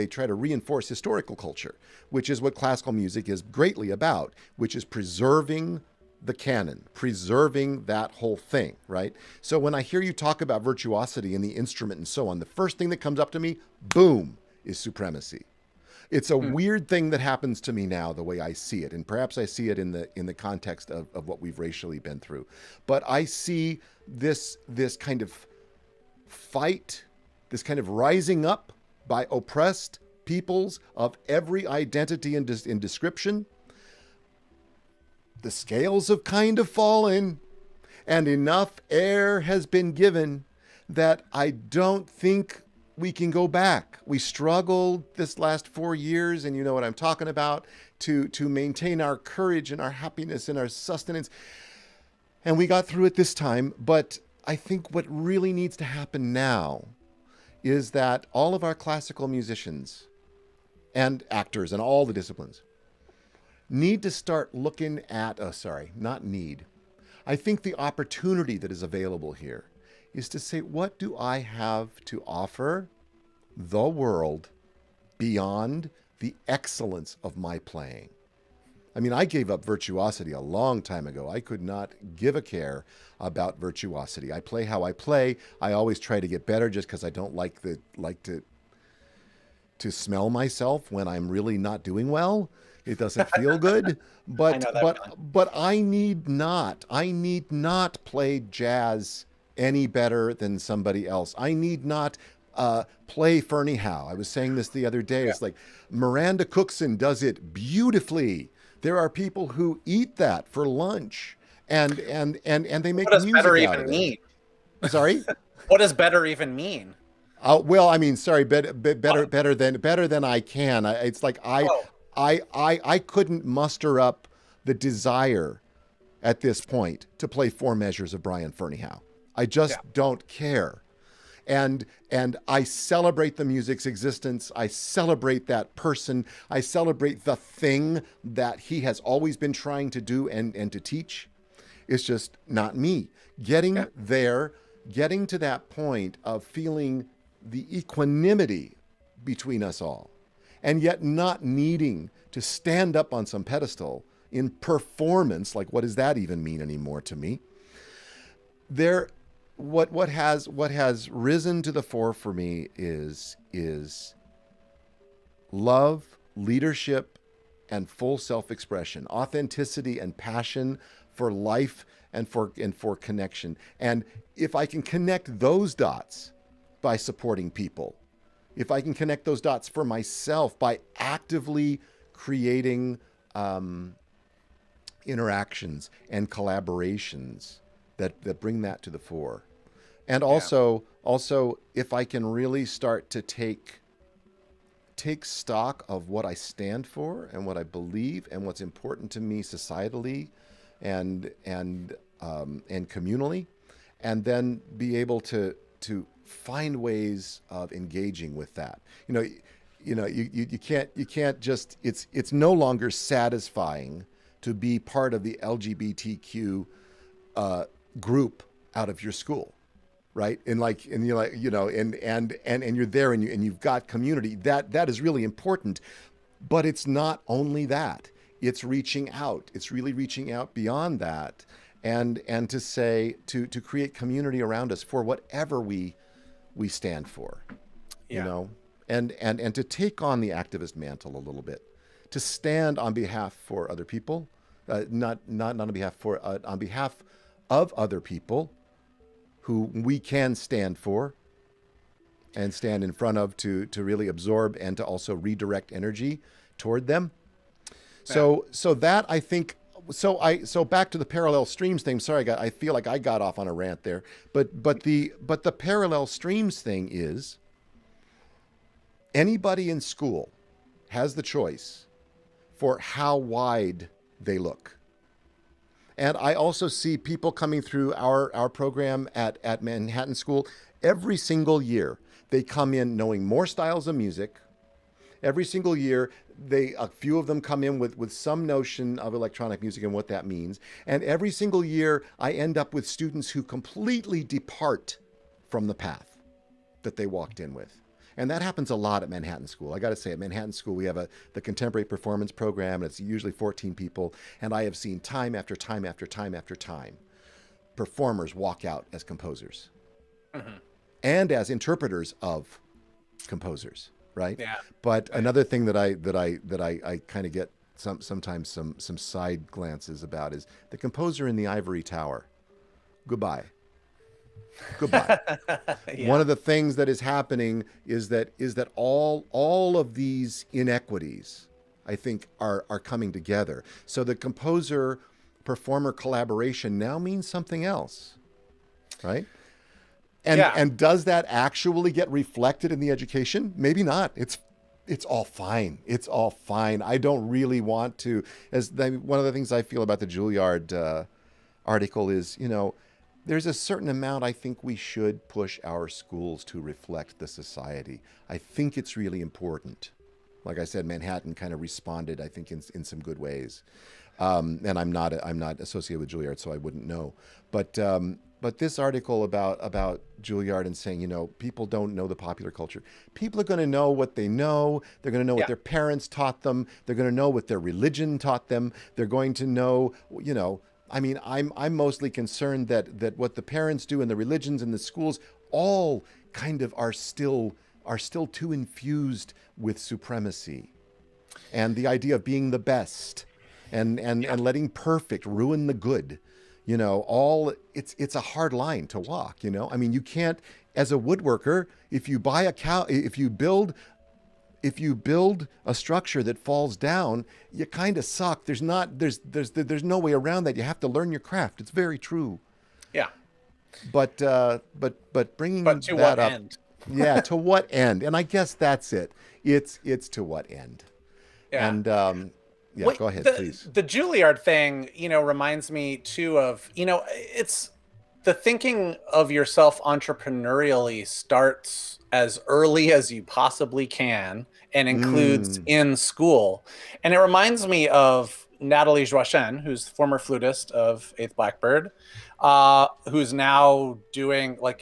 S1: try to reinforce historical culture, which is what classical music is greatly about, which is preserving the canon, preserving that whole thing, right? So when I hear you talk about virtuosity in the instrument and so on, the first thing that comes up to me, boom, is supremacy. It's a weird thing that happens to me now, the way I see it, and perhaps I see it in the context of what we've racially been through. But I see this kind of fight, this kind of rising up by oppressed peoples of every identity and description. The scales have kind of fallen, and enough air has been given that I don't think we can go back. We struggled this last 4 years, and you know what I'm talking about, to maintain our courage and our happiness and our sustenance. And we got through it this time. But I think what really needs to happen now is that all of our classical musicians and actors and all the disciplines need to start looking at, I think the opportunity that is available here is to say, what do I have to offer the world beyond the excellence of my playing? I mean, I gave up virtuosity a long time ago. I could not give a care about virtuosity. I play how I play. I always try to get better just because I don't like to smell myself when I'm really not doing well. It doesn't feel good. But I need not play jazz any better than somebody else. I need not play Fernie Howe. I was saying this the other day. Yeah. It's like Miranda Cookson does it beautifully. There are people who eat that for lunch, and they make music out of it. What does better even mean? Sorry?
S2: What does better even mean?
S1: Well, I mean, sorry, better than I can. It's like I couldn't muster up the desire at this point to play 4 measures of Brian Fernie Howe. I just don't care. And I celebrate the music's existence. I celebrate that person. I celebrate the thing that he has always been trying to do and to teach. It's just not me. Getting there, getting to that point of feeling the equanimity between us all, and yet not needing to stand up on some pedestal in performance. Like, what does that even mean anymore to me? What has risen to the fore for me is love, leadership, and full self-expression, authenticity and passion for life and for connection. And if I can connect those dots by supporting people, if I can connect those dots for myself by actively creating interactions and collaborations that bring that to the fore. And also if I can really start to take stock of what I stand for and what I believe and what's important to me societally and communally, and then be able to find ways of engaging with that. You know, you can't just, it's no longer satisfying to be part of the LGBTQ group out of your school, right? And you're like, and you're there, and you've got community. That is really important, but it's not only that. It's reaching out. It's really reaching out beyond that, and to say, to create community around us for whatever we stand for, and to take on the activist mantle a little bit, to stand on behalf for other people, not on behalf for on behalf of other people who we can stand for and stand in front of, to really absorb and to also redirect energy toward them. So that, I think, so back to the parallel streams thing. Sorry, I feel like I got off on a rant there, but the parallel streams thing is, anybody in school has the choice for how wide they look. And I also see people coming through our program at Manhattan School every single year. They come in knowing more styles of music. Every single year, a few of them come in with some notion of electronic music and what that means. And every single year, I end up with students who completely depart from the path that they walked in with. And that happens a lot at Manhattan School. I got to say, at Manhattan School, we have the contemporary performance program, and it's usually 14 people. And I have seen time after time after time after time, performers walk out as composers, and as interpreters of composers, right?
S2: Yeah.
S1: But another thing that I kind of get sometimes some side glances about is the composer in the ivory tower. Goodbye. Yeah. One of the things that is happening is that all of these inequities, I think, are coming together. So the composer performer collaboration now means something else, right? And does that actually get reflected in the education? Maybe not. It's all fine. It's all fine. I don't really want to. One of the things I feel about the Juilliard article is, there's a certain amount I think we should push our schools to reflect the society. I think it's really important. Like I said, Manhattan kind of responded, I think, in some good ways. And I'm not associated with Juilliard, so I wouldn't know. But this article about Juilliard and saying, people don't know the popular culture. People are going to know what they know. They're going to know what their parents taught them. They're going to know what their religion taught them. They're going to know, I'm mostly concerned that what the parents do and the religions and the schools all kind of are still too infused with supremacy and the idea of being the best and letting perfect ruin the good. It's a hard line to walk. You can't, as a woodworker, if you buy if you build a structure that falls down, you kind of suck. There's no way around that. You have to learn your craft. It's very true.
S2: Yeah.
S1: But bringing
S2: but to
S1: that
S2: what
S1: up,
S2: end?
S1: Yeah, to what end? And I guess that's it. It's to what end?
S2: Yeah.
S1: And
S2: Wait,
S1: go ahead, please.
S2: The Juilliard thing, reminds me too of, it's the thinking of yourself entrepreneurially starts as early as you possibly can and includes in school. And it reminds me of Natalie Joshen, who's the former flutist of Eighth Blackbird, who's now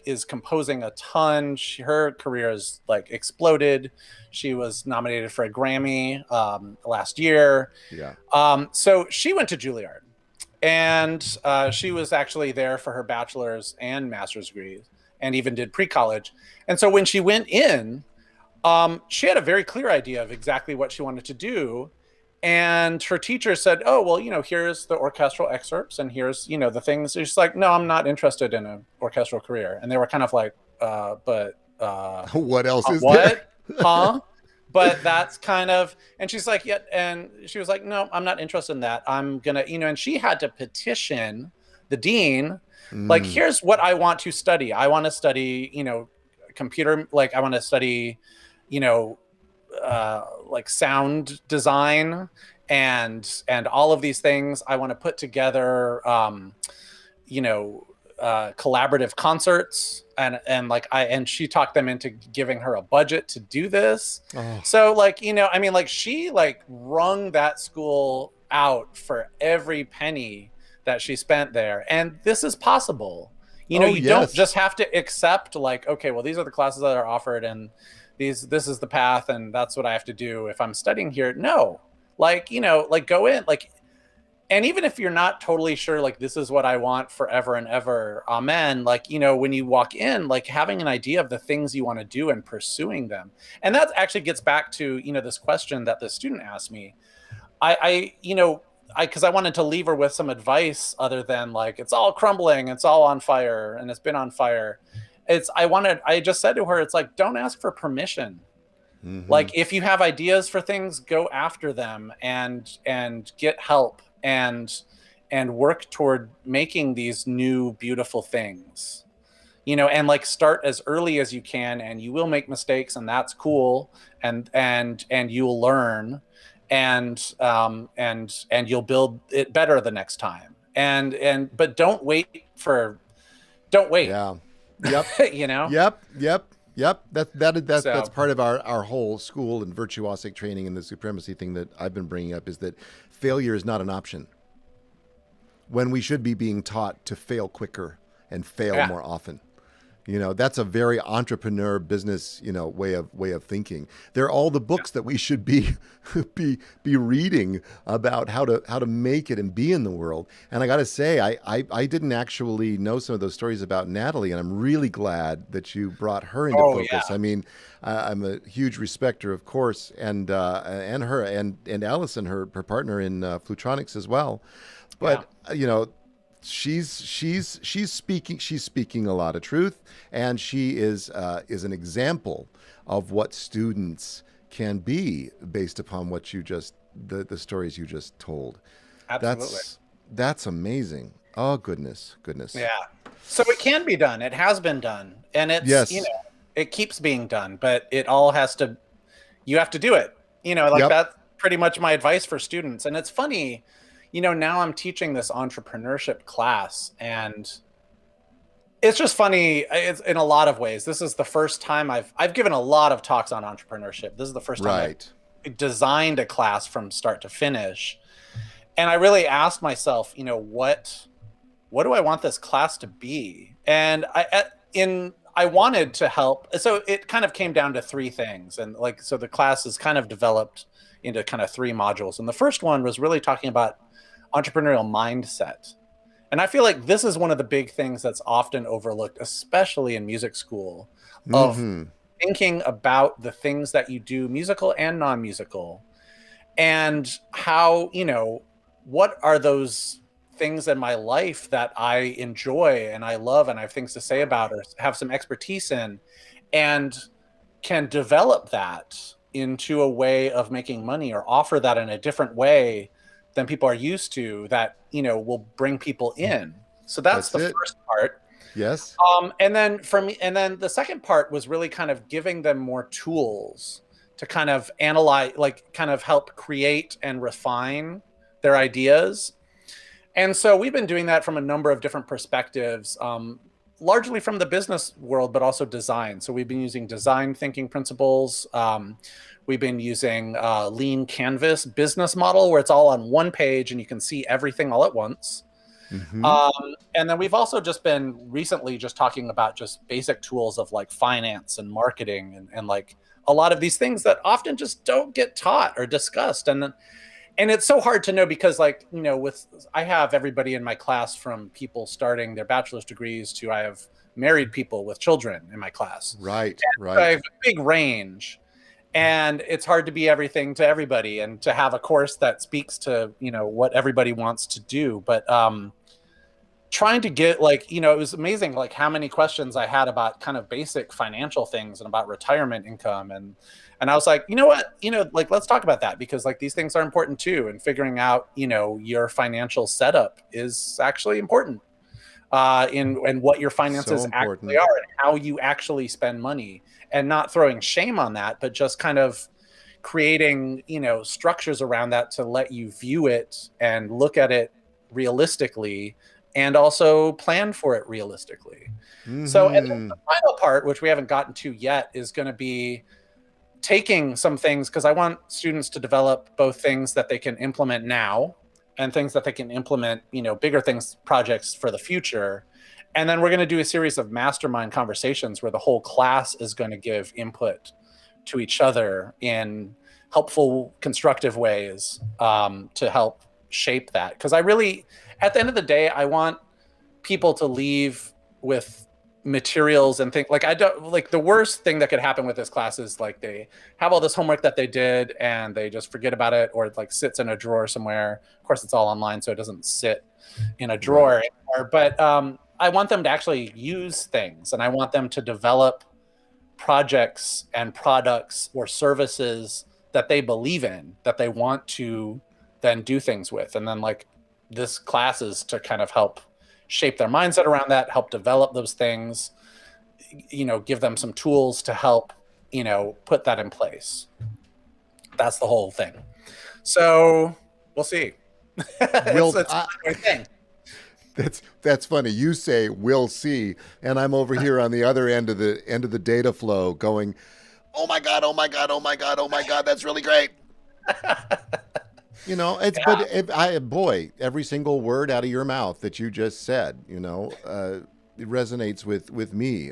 S2: is composing a ton. Her career has exploded. She was nominated for a Grammy last year.
S1: Yeah.
S2: So she went to Juilliard, and she was actually there for her bachelor's and master's degrees, and even did pre-college. And so when she went in, she had a very clear idea of exactly what she wanted to do. And her teacher said, "Oh, well, here's the orchestral excerpts, and here's, the things." She's like, "No, I'm not interested in an orchestral career." And they were kind of like, but
S1: what else is
S2: what?
S1: there?
S2: Huh? But that's kind of, and she's like, yeah. And she was like, "No, I'm not interested in that. I'm gonna, and she had to petition the dean, like, here's what I want to study. I want to study, computer, I want to study, sound design and all of these things. I want to put together, collaborative concerts, and she talked them into giving her a budget to do this.
S1: Oh.
S2: So she like wrung that school out for every penny that she spent there, and this is possible. You don't just have to accept like, okay, well, these are the classes that are offered, and this is the path, and that's what I have to do if I'm studying here. No, like go in, like. And even if you're not totally sure, like, this is what I want forever and ever, amen, like, when you walk in, like, having an idea of the things you want to do and pursuing them. And that actually gets back to, this question that the student asked me. Because I wanted to leave her with some advice other than, like, it's all crumbling, it's all on fire, and it's been on fire. I just said to her, it's like, don't ask for permission. Mm-hmm. Like, if you have ideas for things, go after them and get help. And work toward making these new beautiful things, and like start as early as you can, and you will make mistakes, and that's cool, and you'll learn, and you'll build it better the next time, but don't wait.
S1: Yeah. Yep. Yep. That's part of our whole school and virtuosic training, and the supremacy thing that I've been bringing up is that failure is not an option. When we should be being taught to fail quicker and fail more often. That's a very entrepreneur business, way of thinking. They're all the books that we should be reading about how to make it and be in the world. And I got to say, I didn't actually know some of those stories about Natalie, and I'm really glad that you brought her into focus. Yeah. I mean, I'm a huge respecter, of course, and her and Allison, her partner in Flutronics as well. But she's speaking a lot of truth, and she is an example of what students can be based upon what you just the stories you just told.
S2: Absolutely.
S1: That's amazing. Oh, goodness.
S2: Yeah. So it can be done. It has been done, and it's it keeps being done, but it all you have to do it. That's pretty much my advice for students. And it's funny. Now I'm teaching this entrepreneurship class, and it's just funny. It's in a lot of ways. This is the first time I've given a lot of talks on entrepreneurship. This is the first time I've designed a class from start to finish. And I really asked myself, what do I want this class to be? And I wanted to help. So it kind of came down to three things. And so the class is kind of developed into kind of three modules. And the first one was really talking about entrepreneurial mindset. And I feel like this is one of the big things that's often overlooked, especially in music school, of thinking about the things that you do, musical and non-musical, and how, what are those things in my life that I enjoy and I love and I have things to say about or have some expertise in, and can develop that into a way of making money or offer that in a different way than people are used to, that will bring people in. So that's the first part.
S1: Yes.
S2: And then the second part was really kind of giving them more tools to kind of analyze, like kind of help create and refine their ideas. And so we've been doing that from a number of different perspectives, largely from the business world, but also design. So we've been using design thinking principles. We've been using lean canvas business model, where it's all on one page and you can see everything all at once. Mm-hmm. And then we've also just been recently just talking about just basic tools of like finance and marketing and like a lot of these things that often just don't get taught or discussed. And it's so hard to know because I have everybody in my class from people starting their bachelor's degrees to I have married people with children in my class.
S1: Right.
S2: So I have a big range. And it's hard to be everything to everybody and to have a course that speaks to, what everybody wants to do. But trying to get it was amazing, like how many questions I had about kind of basic financial things and about retirement income. And I was like, let's talk about that, because like these things are important too. And figuring out, your financial setup is actually important in what your finances actually are and how you actually spend money. And not throwing shame on that, but just kind of creating, structures around that to let you view it and look at it realistically and also plan for it realistically. So, and then the final part, which we haven't gotten to yet, is going to be taking some things, because I want students to develop both things that they can implement now and things that they can implement, bigger things, projects for the future. And then we're going to do a series of mastermind conversations where the whole class is going to give input to each other in helpful, constructive ways to help shape that. Because I really, at the end of the day, I want people to leave with materials and think, like, I don't, like, the worst thing that could happen with this class is like they have all this homework that they did and they just forget about it, or it like sits in a drawer somewhere. Of course, it's all online, so it doesn't sit in a drawer anymore. But I want them to actually use things, and I want them to develop projects and products or services that they believe in, that they want to then do things with. And then, like, this class is to kind of help shape their mindset around that, help develop those things, give them some tools to help, put that in place. That's the whole thing. So we'll see. It's a thing.
S1: That's funny. You say we'll see, and I'm over here on the other end of the data flow going, oh my god, oh my god, oh my god, oh my god, that's really great. But every single word out of your mouth that you just said, it resonates with me.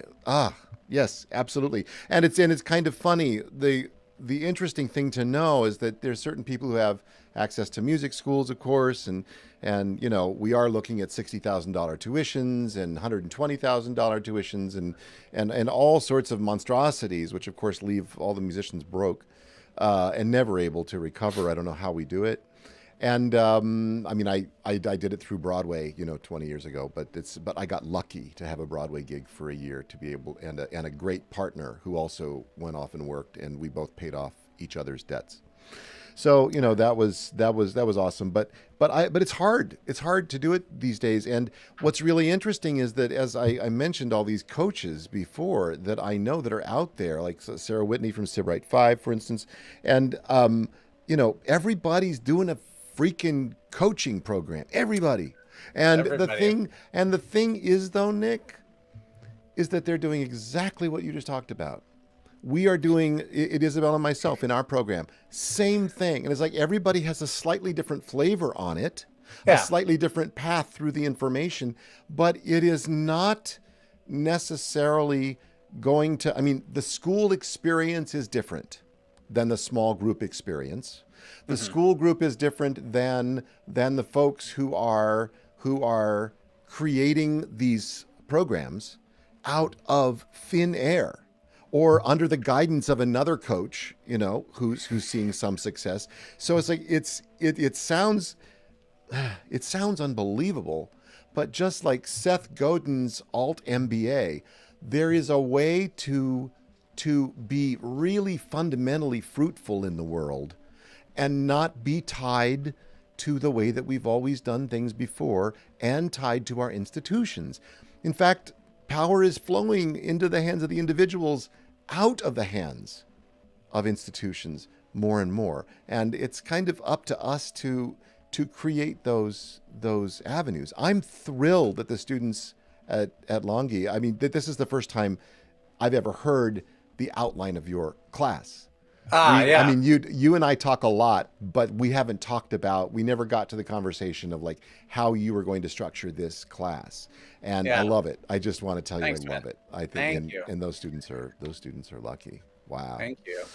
S1: Yes, absolutely. And it's kind of funny. The interesting thing to know is that there's certain people who have access to music schools, of course, and we are looking at $60,000 tuitions and $120,000 tuitions and all sorts of monstrosities, which of course leave all the musicians broke and never able to recover. I don't know how we do it. And I did it through Broadway, 20 years ago, but I got lucky to have a Broadway gig for a year to be able, and a great partner who also went off and worked, and we both paid off each other's debts. So, that was awesome, but it's hard. It's hard to do it these days. And what's really interesting is that, as I mentioned, all these coaches before that I know that are out there, like Sarah Whitney from Sibright 5, for instance, and everybody's doing a freaking coaching program. Everybody. And the thing is, though, Nick, is that they're doing exactly what you just talked about. We are doing it, Isabel and myself, in our program. Same thing. And it's like everybody has a slightly different flavor on it, a slightly different path through the information, but it is not necessarily going to, the school experience is different than the small group experience. The school group is different than the folks who are creating these programs out of thin air, or under the guidance of another coach, who's seeing some success. So it's like it sounds unbelievable, but just like Seth Godin's Alt MBA, there is a way to be really fundamentally fruitful in the world and not be tied to the way that we've always done things before and tied to our institutions. In fact, power is flowing into the hands of the individuals, out of the hands of institutions more and more. And it's kind of up to us to create those avenues. I'm thrilled that the students at Longy, this is the first time I've ever heard the outline of your class. You and I talk a lot, but we never got to the conversation of like how you were going to structure this class. And I love it. I just want to tell you, I love it. I think, and those students are lucky. Wow.
S2: Thank you.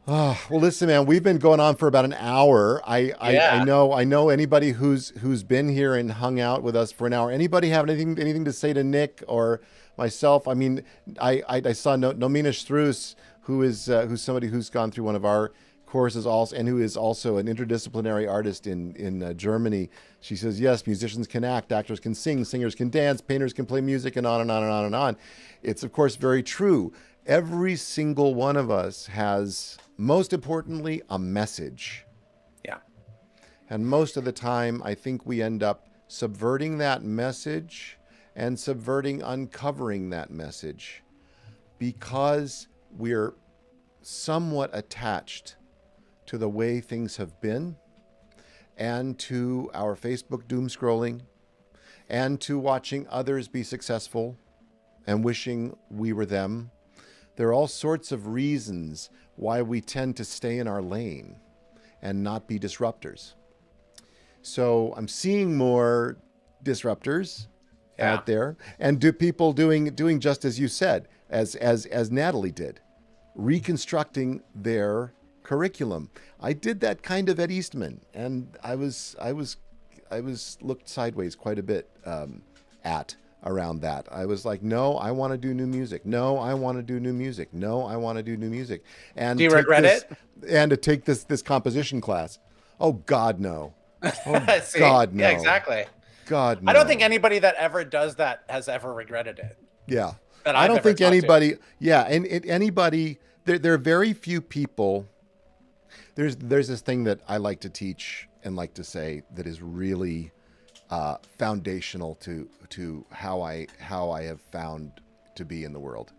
S1: Oh, well, listen, man, we've been going on for about an hour. I know anybody who's been here and hung out with us for an hour. Anybody have anything to say to Nick or myself? I saw Nomina Struess, who's somebody who's gone through one of our courses also, and who is also an interdisciplinary artist in Germany. She says, yes, musicians can act, actors can sing, singers can dance, painters can play music, and on and on and on and on. It's, of course, very true. Every single one of us has, most importantly, a message.
S2: Yeah.
S1: And most of the time, I think we end up subverting that message and uncovering that message, because we're somewhat attached to the way things have been, and to our Facebook doom scrolling, and to watching others be successful and wishing we were them. There are all sorts of reasons why we tend to stay in our lane and not be disruptors. So I'm seeing more disruptors out there, and do people doing just as you said, as Natalie did, reconstructing their curriculum. I did that kind of at Eastman, and I was looked sideways quite a bit at around that. I was like, no, I want to do new music. No, I want to do new music. No, I want to do new music. And
S2: do you regret it?
S1: And to take this composition class. Oh God, no. Oh
S2: See?
S1: God, no.
S2: Yeah, exactly.
S1: God, no.
S2: I don't think anybody that ever does that has ever regretted it.
S1: Yeah.
S2: That
S1: I don't think anybody.
S2: To.
S1: Yeah, and anybody. There are very few people. There's this thing that I like to teach and like to say that is really foundational to how I have found to be in the world.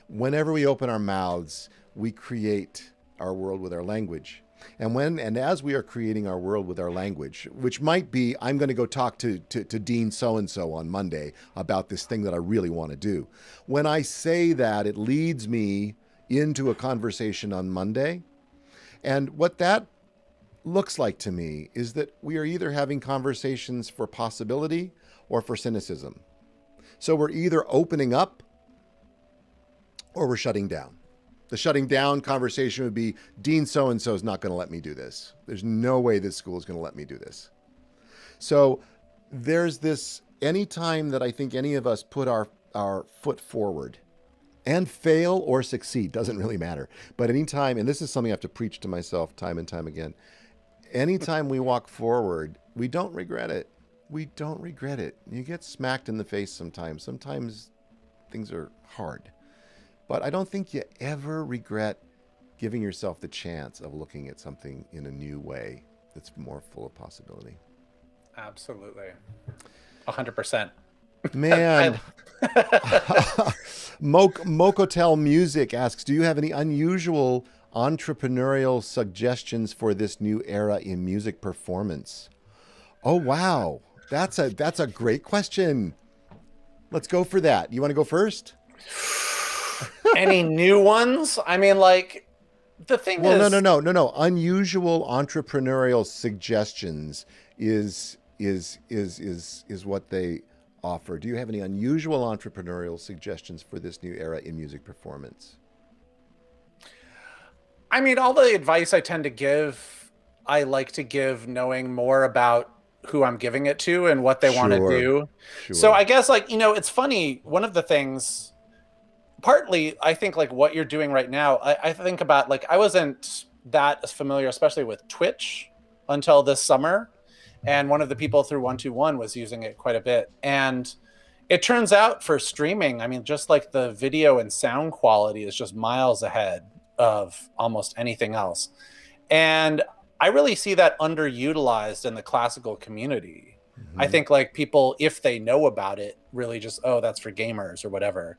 S1: Whenever we open our mouths, we create our world with our language. And as we are creating our world with our language, which might be, I'm going to go talk to Dean so-and-so on Monday about this thing that I really want to do. When I say that, it leads me into a conversation on Monday. And what that looks like to me is that we are either having conversations for possibility or for cynicism. So we're either opening up or we're shutting down. The shutting down conversation would be, Dean so-and-so is not going to let me do this. There's no way this school is going to let me do this. So there's this, anytime that I think any of us put our foot forward and fail or succeed, doesn't really matter. But anytime, and this is something I have to preach to myself time and time again, anytime we walk forward, we don't regret it. We don't regret it. You get smacked in the face sometimes. Sometimes things are hard. But I don't think you ever regret giving yourself the chance of looking at something in a new way that's more full of possibility.
S2: Absolutely. 100%.
S1: Man. Mokotel Music asks, do you have any unusual entrepreneurial suggestions for this new era in music performance? Oh, wow. That's a great question. Let's go for that. You want to go first?
S2: Any new ones? I mean, like, the thing is...
S1: No. Unusual entrepreneurial suggestions is what they offer. Do you have any unusual entrepreneurial suggestions for this new era in music performance?
S2: I mean, all the advice I tend to give, I like to give knowing more about who I'm giving it to and what they want to do.
S1: Sure.
S2: So I guess, like, it's funny. One of the things, partly, I think, like, what you're doing right now, I think about, like, I wasn't that familiar, especially with Twitch, until this summer. And one of the people through 121 was using it quite a bit. And it turns out for streaming, I mean, just like the video and sound quality is just miles ahead of almost anything else. And I really see that underutilized in the classical community. Mm-hmm. I think, like, people, if they know about it, really just, oh, that's for gamers or whatever.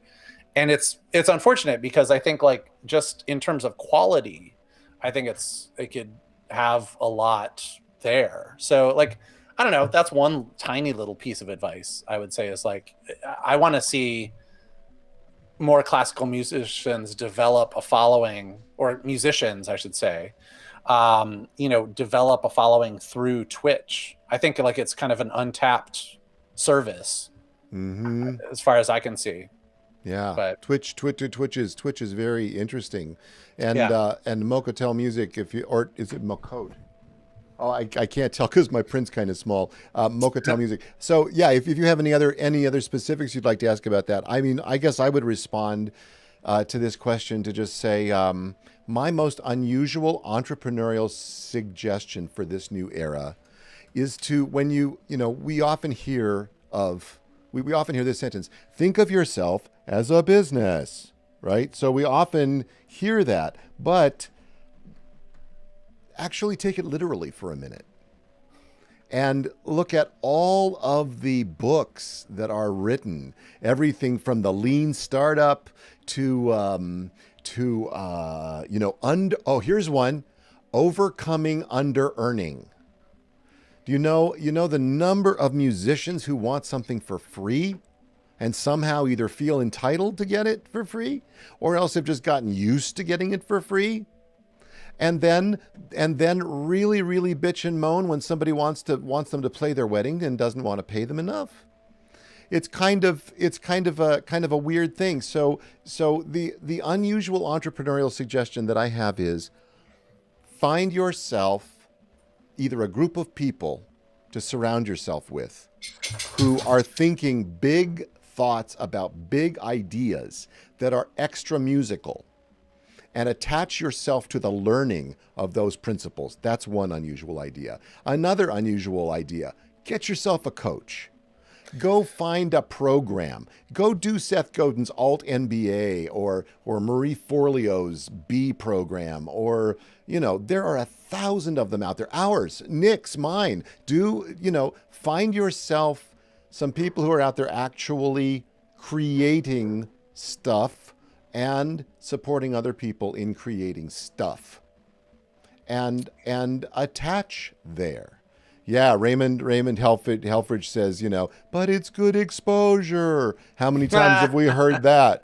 S2: And it's unfortunate because I think, like, just in terms of quality, I think it could have a lot there. So, like, I don't know, that's one tiny little piece of advice I would say is, like, I want to see more classical musicians develop a following, or musicians, I should say, develop a following through Twitch. I think, like, it's kind of an untapped service, mm-hmm. as far as I can see.
S1: Yeah, but Twitch is very interesting, and Mokotel Music, or is it Mokode? Oh, I can't tell because my print's kind of small. Mokotel Music. So yeah, if you have any other specifics you'd like to ask about that, I mean, I guess I would respond to this question to just say my most unusual entrepreneurial suggestion for this new era is to, when we often hear this sentence, think of yourself as a business, right? So we often hear that, but actually take it literally for a minute and look at all of the books that are written, everything from the lean startup to here's one, overcoming under earning. Do you know the number of musicians who want something for free and somehow either feel entitled to get it for free or else have just gotten used to getting it for free? And then really, really bitch and moan when somebody wants them to play their wedding and doesn't want to pay them enough. It's kind of a weird thing. So the unusual entrepreneurial suggestion that I have is find yourself either a group of people to surround yourself with who are thinking big thoughts about big ideas that are extra musical, and attach yourself to the learning of those principles. That's one unusual idea. Another unusual idea, get yourself a coach. Go find a program. Go do Seth Godin's Alt MBA or Marie Forleo's B program, or, there are 1,000 of them out there. Ours, Nick's, mine. Find yourself some people who are out there actually creating stuff and supporting other people in creating stuff, and attach there. Yeah, Raymond Helfrich says, but it's good exposure. How many times have we heard that?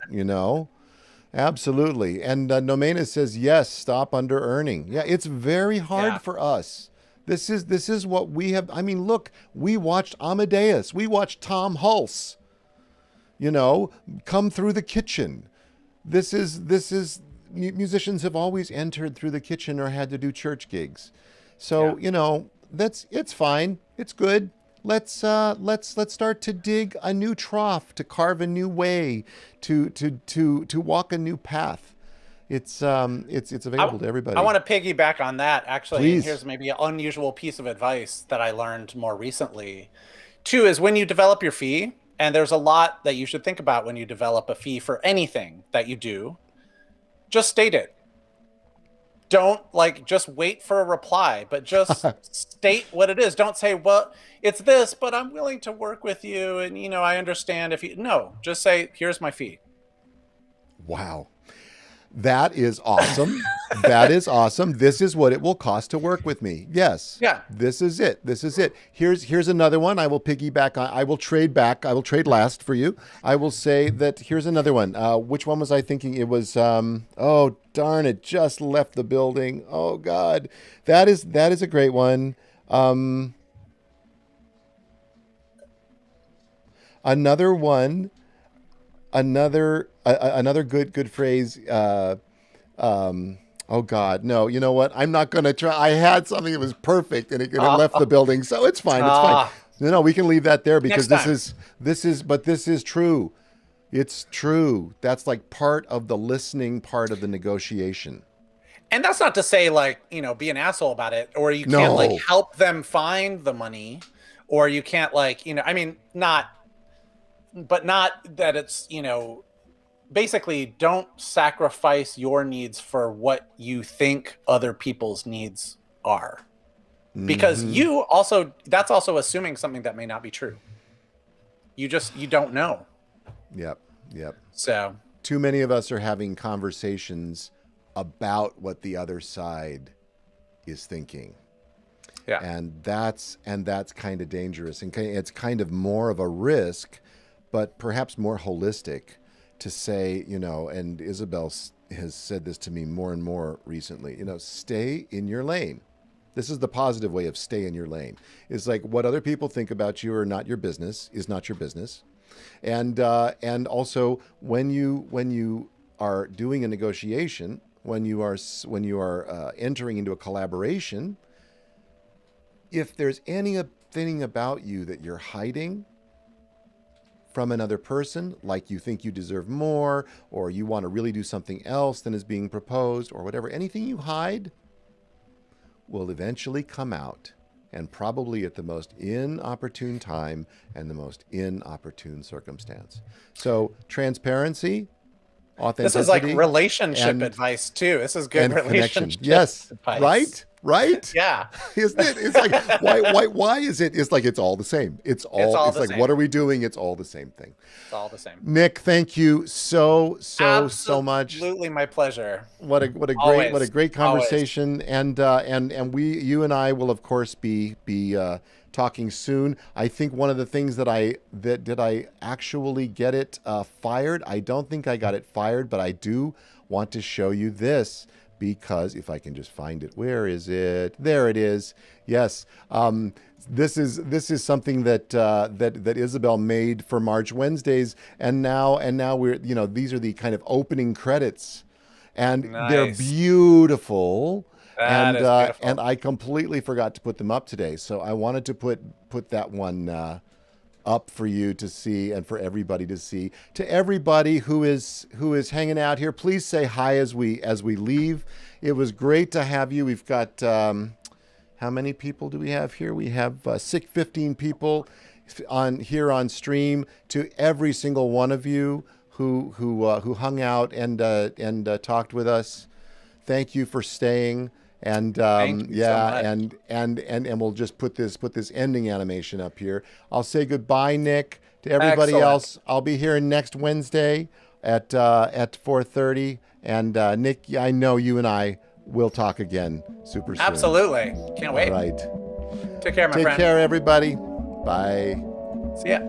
S1: Absolutely. And Nomena says, yes, stop under earning. Yeah, it's very hard for us. This is what we have. I mean, look, we watched Amadeus. We watched Tom Hulse, come through the kitchen. This is musicians have always entered through the kitchen or had to do church gigs. So, it's fine. It's good. Let's start to dig a new trough, to carve a new way, to walk a new path. It's available to everybody.
S2: I want to piggyback on that, actually.
S1: Please.
S2: And here's maybe an unusual piece of advice that I learned more recently. Two is when you develop your fee, and there's a lot that you should think about when you develop a fee for anything that you do, just state it. Don't just wait for a reply, but just state what it is. Don't say, well, it's this, but I'm willing to work with you. And, I understand if you, no, just say, here's my fee.
S1: Wow. That is awesome. That is awesome. This is what it will cost to work with me. Yes.
S2: Yeah.
S1: This is it. Here's another one. I will piggyback on. I will trade back. I will trade last for you. I will say that here's another one. Which one was I thinking? It was, oh, darn it. Just left the building. Oh, God. That is a great one. Another one. Another good phrase. Oh God, no! You know what? I'm not going to try. I had something that was perfect, and it left the building, so it's fine. It's fine. No, we can leave that there because this is true. It's true. That's like part of the listening, part of the negotiation.
S2: And that's not to say be an asshole about it, or you can't help them find the money, or you can't not that it's, basically don't sacrifice your needs for what you think other people's needs are. Because that's also assuming something that may not be true. You don't know.
S1: Yep.
S2: So
S1: too many of us are having conversations about what the other side is thinking.
S2: Yeah.
S1: And that's kind of dangerous. And it's kind of more of a risk, but perhaps more holistic to say, and Isabel has said this to me more and more recently, stay in your lane. This is the positive way of stay in your lane. It's like what other people think about you are not your business, is not your business. And also when you are doing a negotiation, when you are entering into a collaboration, if there's anything about you that you're hiding from another person, like you think you deserve more, or you want to really do something else than is being proposed, or whatever, anything you hide will eventually come out, and probably at the most inopportune time and the most inopportune circumstance. So transparency,
S2: This is like
S1: authenticity
S2: relationship
S1: and-
S2: advice too. This is good
S1: and connection.
S2: relationship
S1: Yes,
S2: advice.
S1: right.
S2: Yeah.
S1: Isn't it? It's like why is it? It's like it's all the same. It's
S2: all the
S1: like
S2: same.
S1: what are we doing? It's all the same thing.
S2: It's all the same.
S1: Nick, thank you so much.
S2: Absolutely my pleasure.
S1: What a great
S2: Always.
S1: conversation. And you and I will of course be talking soon. I think one of the things that did I actually get it fired? I don't think I got it fired, but I do want to show you this, because if I can just find it, where is it? There it is. Yes. This is something that Isabel made for March Wednesdays, and now we're, these are the kind of opening credits, and they're
S2: Nice.
S1: beautiful.
S2: That is beautiful.
S1: And I completely forgot to put them up today, so I wanted to put that one up for you to see and for everybody to see. To everybody who is hanging out here, please say hi as we leave. It was great to have you. We've got how many people do we have here? We have 15 people on stream. To every single one of you who hung out and talked with us, thank you for staying. And
S2: Thank you so much.
S1: and we'll just put this ending animation up here. I'll say goodbye, Nick. To everybody
S2: Excellent.
S1: else, I'll be here next Wednesday at 4:30. And Nick, I know you and I will talk again super soon.
S2: Absolutely. Can't wait.
S1: All right.
S2: Take care, my
S1: Take
S2: friend.
S1: care, everybody. Bye.
S2: See ya.